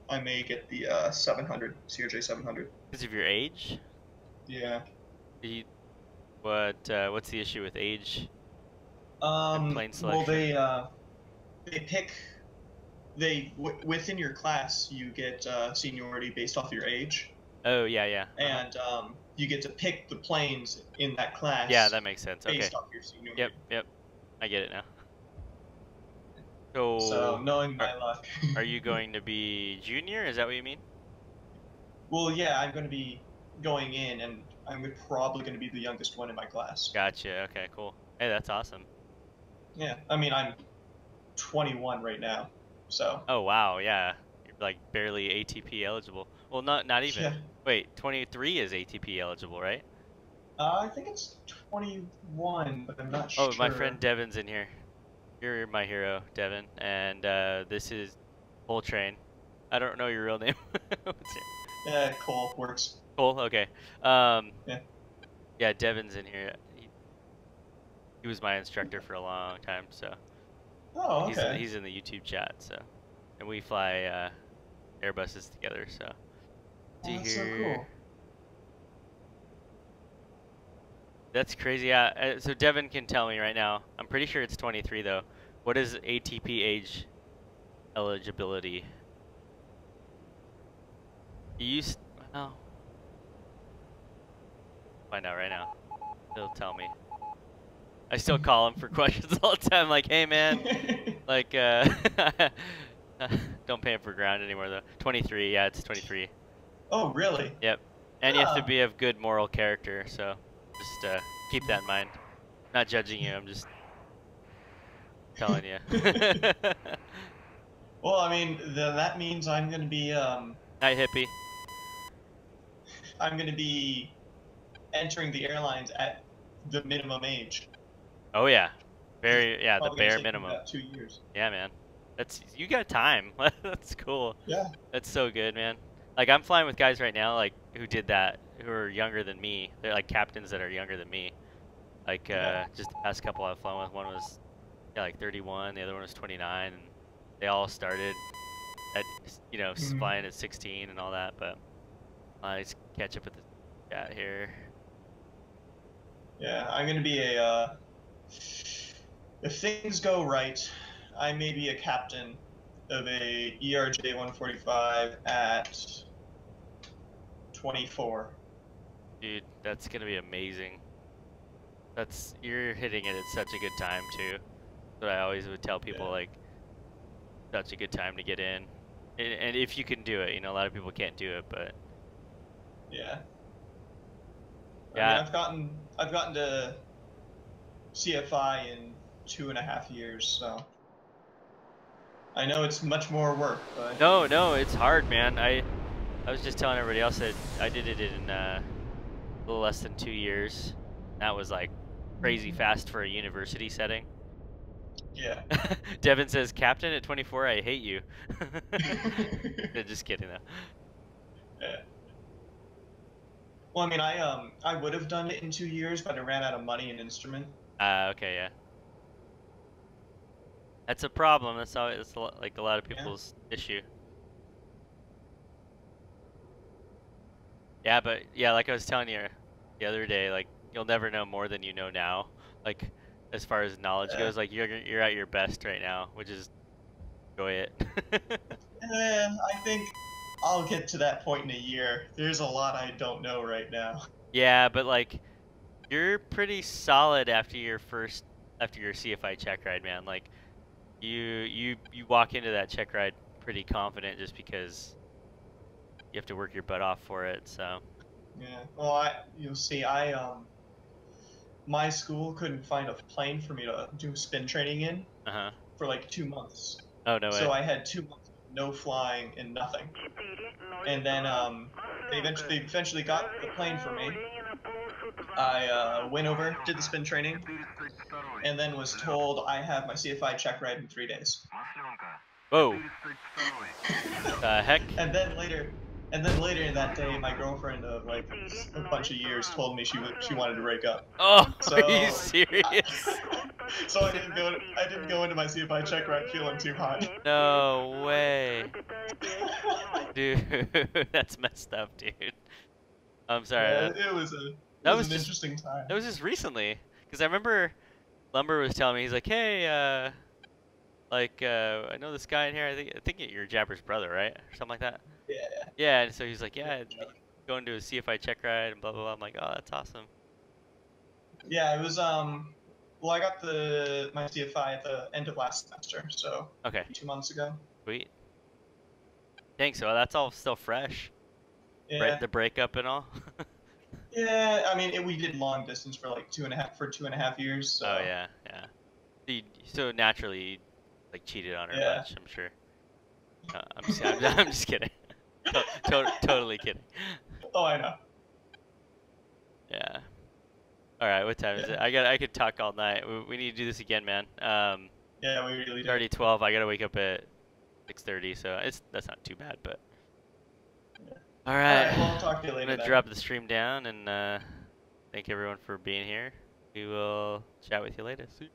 I may get the 700, CRJ 700. Because of your age? Yeah. What's the issue with age and plane Well, selection? they pick within your class you get seniority based off your age, Oh yeah, yeah. and you get to pick the planes in that class. Yeah, that makes sense. Okay. Based off your seniority. Yep. I get it now. So knowing my luck. Are you going to be junior? Is that what you mean? Well, yeah, I'm going to be going in, and I'm probably going to be the youngest one in my class. Gotcha. Okay, cool. Hey, that's awesome. Yeah, I mean, I'm 21 right now, so. Oh wow, yeah. You're like barely ATP eligible. Well, not even. Yeah. Wait, 23 is ATP eligible, right? I think it's 21, but I'm not sure. Oh, my friend Devin's in here. You're my hero, Devin, and this is Full Train. I don't know your real name. What's your... Yeah, Cole works. Cool. Okay. Yeah. Yeah, Devin's in here. He was my instructor for a long time, so. Oh, okay. He's in the YouTube chat, so, and we fly Airbuses together, so. Oh, that's so cool. That's crazy. Yeah. So Devin can tell me right now. I'm pretty sure it's 23 though. What is ATP age eligibility? You used. Well, find out right now. He'll tell me. I still call him for questions all the time. Like, hey man, like, don't pay him for ground anymore though. 23. Yeah, it's 23. Oh, really? Yep. And you have to be of good moral character, so just keep that in mind. Not judging you, I'm just telling you. Well, I mean, then that means I'm going to be, Night hippie. I'm going to be entering the airlines at the minimum age. Oh yeah. Yeah, the Probably gonna bare take me minimum. about 2 years. Yeah, man. You got time. That's cool. Yeah. That's so good, man. Like I'm flying with guys right now, like who did that, who are younger than me. They're like captains that are younger than me. Like just the past couple I've flown with, one was like 31, the other one was 29, and they all started at flying at 16 and all that. But let's catch up with the chat here. Yeah, I'm gonna be if things go right, I may be a captain of a ERJ 145 at 24. Dude, that's gonna be amazing. You're hitting it at such a good time too. But I always would tell people, like, such a good time to get in, and if you can do it, a lot of people can't do it, but yeah. Yeah. I mean, I've gotten to CFI in 2.5 years, so I know it's much more work, but no, it's hard, man. I was just telling everybody else that I did it in a little less than 2 years. That was like crazy fast for a university setting. Yeah. Devin says, "Captain at 24, I hate you." Just kidding though. Yeah. Well, I mean, I would have done it in 2 years, but I ran out of money and instrument. Okay, yeah. That's a problem. That's how it's like a lot of Yeah. people's issue. Yeah, but yeah, like I was telling you the other day, like you'll never know more than you know now. Like as far as knowledge goes, like you're at your best right now, which is enjoy it. I think I'll get to that point in a year. There's a lot I don't know right now. Yeah, but like you're pretty solid after your CFI check ride, man. Like you walk into that check ride pretty confident just because you have to work your butt off for it. So Yeah. Well, you'll see. My school couldn't find a plane for me to do spin training in uh-huh. for like 2 months. Oh no way. So I had 2 months of no flying and nothing. And then they eventually got the plane for me. I went over, did the spin training, and then was told I have my CFI check ride in 3 days. Whoa. Heck? And then later in that day, my girlfriend of like a bunch of years told me she wanted to break up. Oh, So, are you serious? So I didn't go into my CFI check ride feeling too hot. No way. Dude, that's messed up, dude. I'm sorry. Yeah, it was an interesting time. That was just recently, because I remember Lumber was telling me, he's like, hey, I know this guy in here. I think you're Jabber's brother, right, or something like that. Yeah. Yeah, and so he's like, yeah, going to a CFI check ride and blah blah blah. I'm like, oh, that's awesome. Yeah, it was well, I got my CFI at the end of last semester, so Okay. 2 months ago. Sweet. Thanks. So that's all still fresh. Yeah. The breakup and all. Yeah, I mean, we did long distance for like 2.5 years. So. Oh yeah, yeah. So naturally, you, like cheated on her a bunch, I'm sure. I'm just kidding. Totally kidding. Oh, I know. Yeah. All right. What time is it? I could talk all night. We need to do this again, man. Yeah, we really It's do. already 12. I gotta wake up at 6:30, so that's not too bad. But Yeah. all right. Well, I'll talk to you later. I'm gonna drop the stream down and thank everyone for being here. We will chat with you later. See you.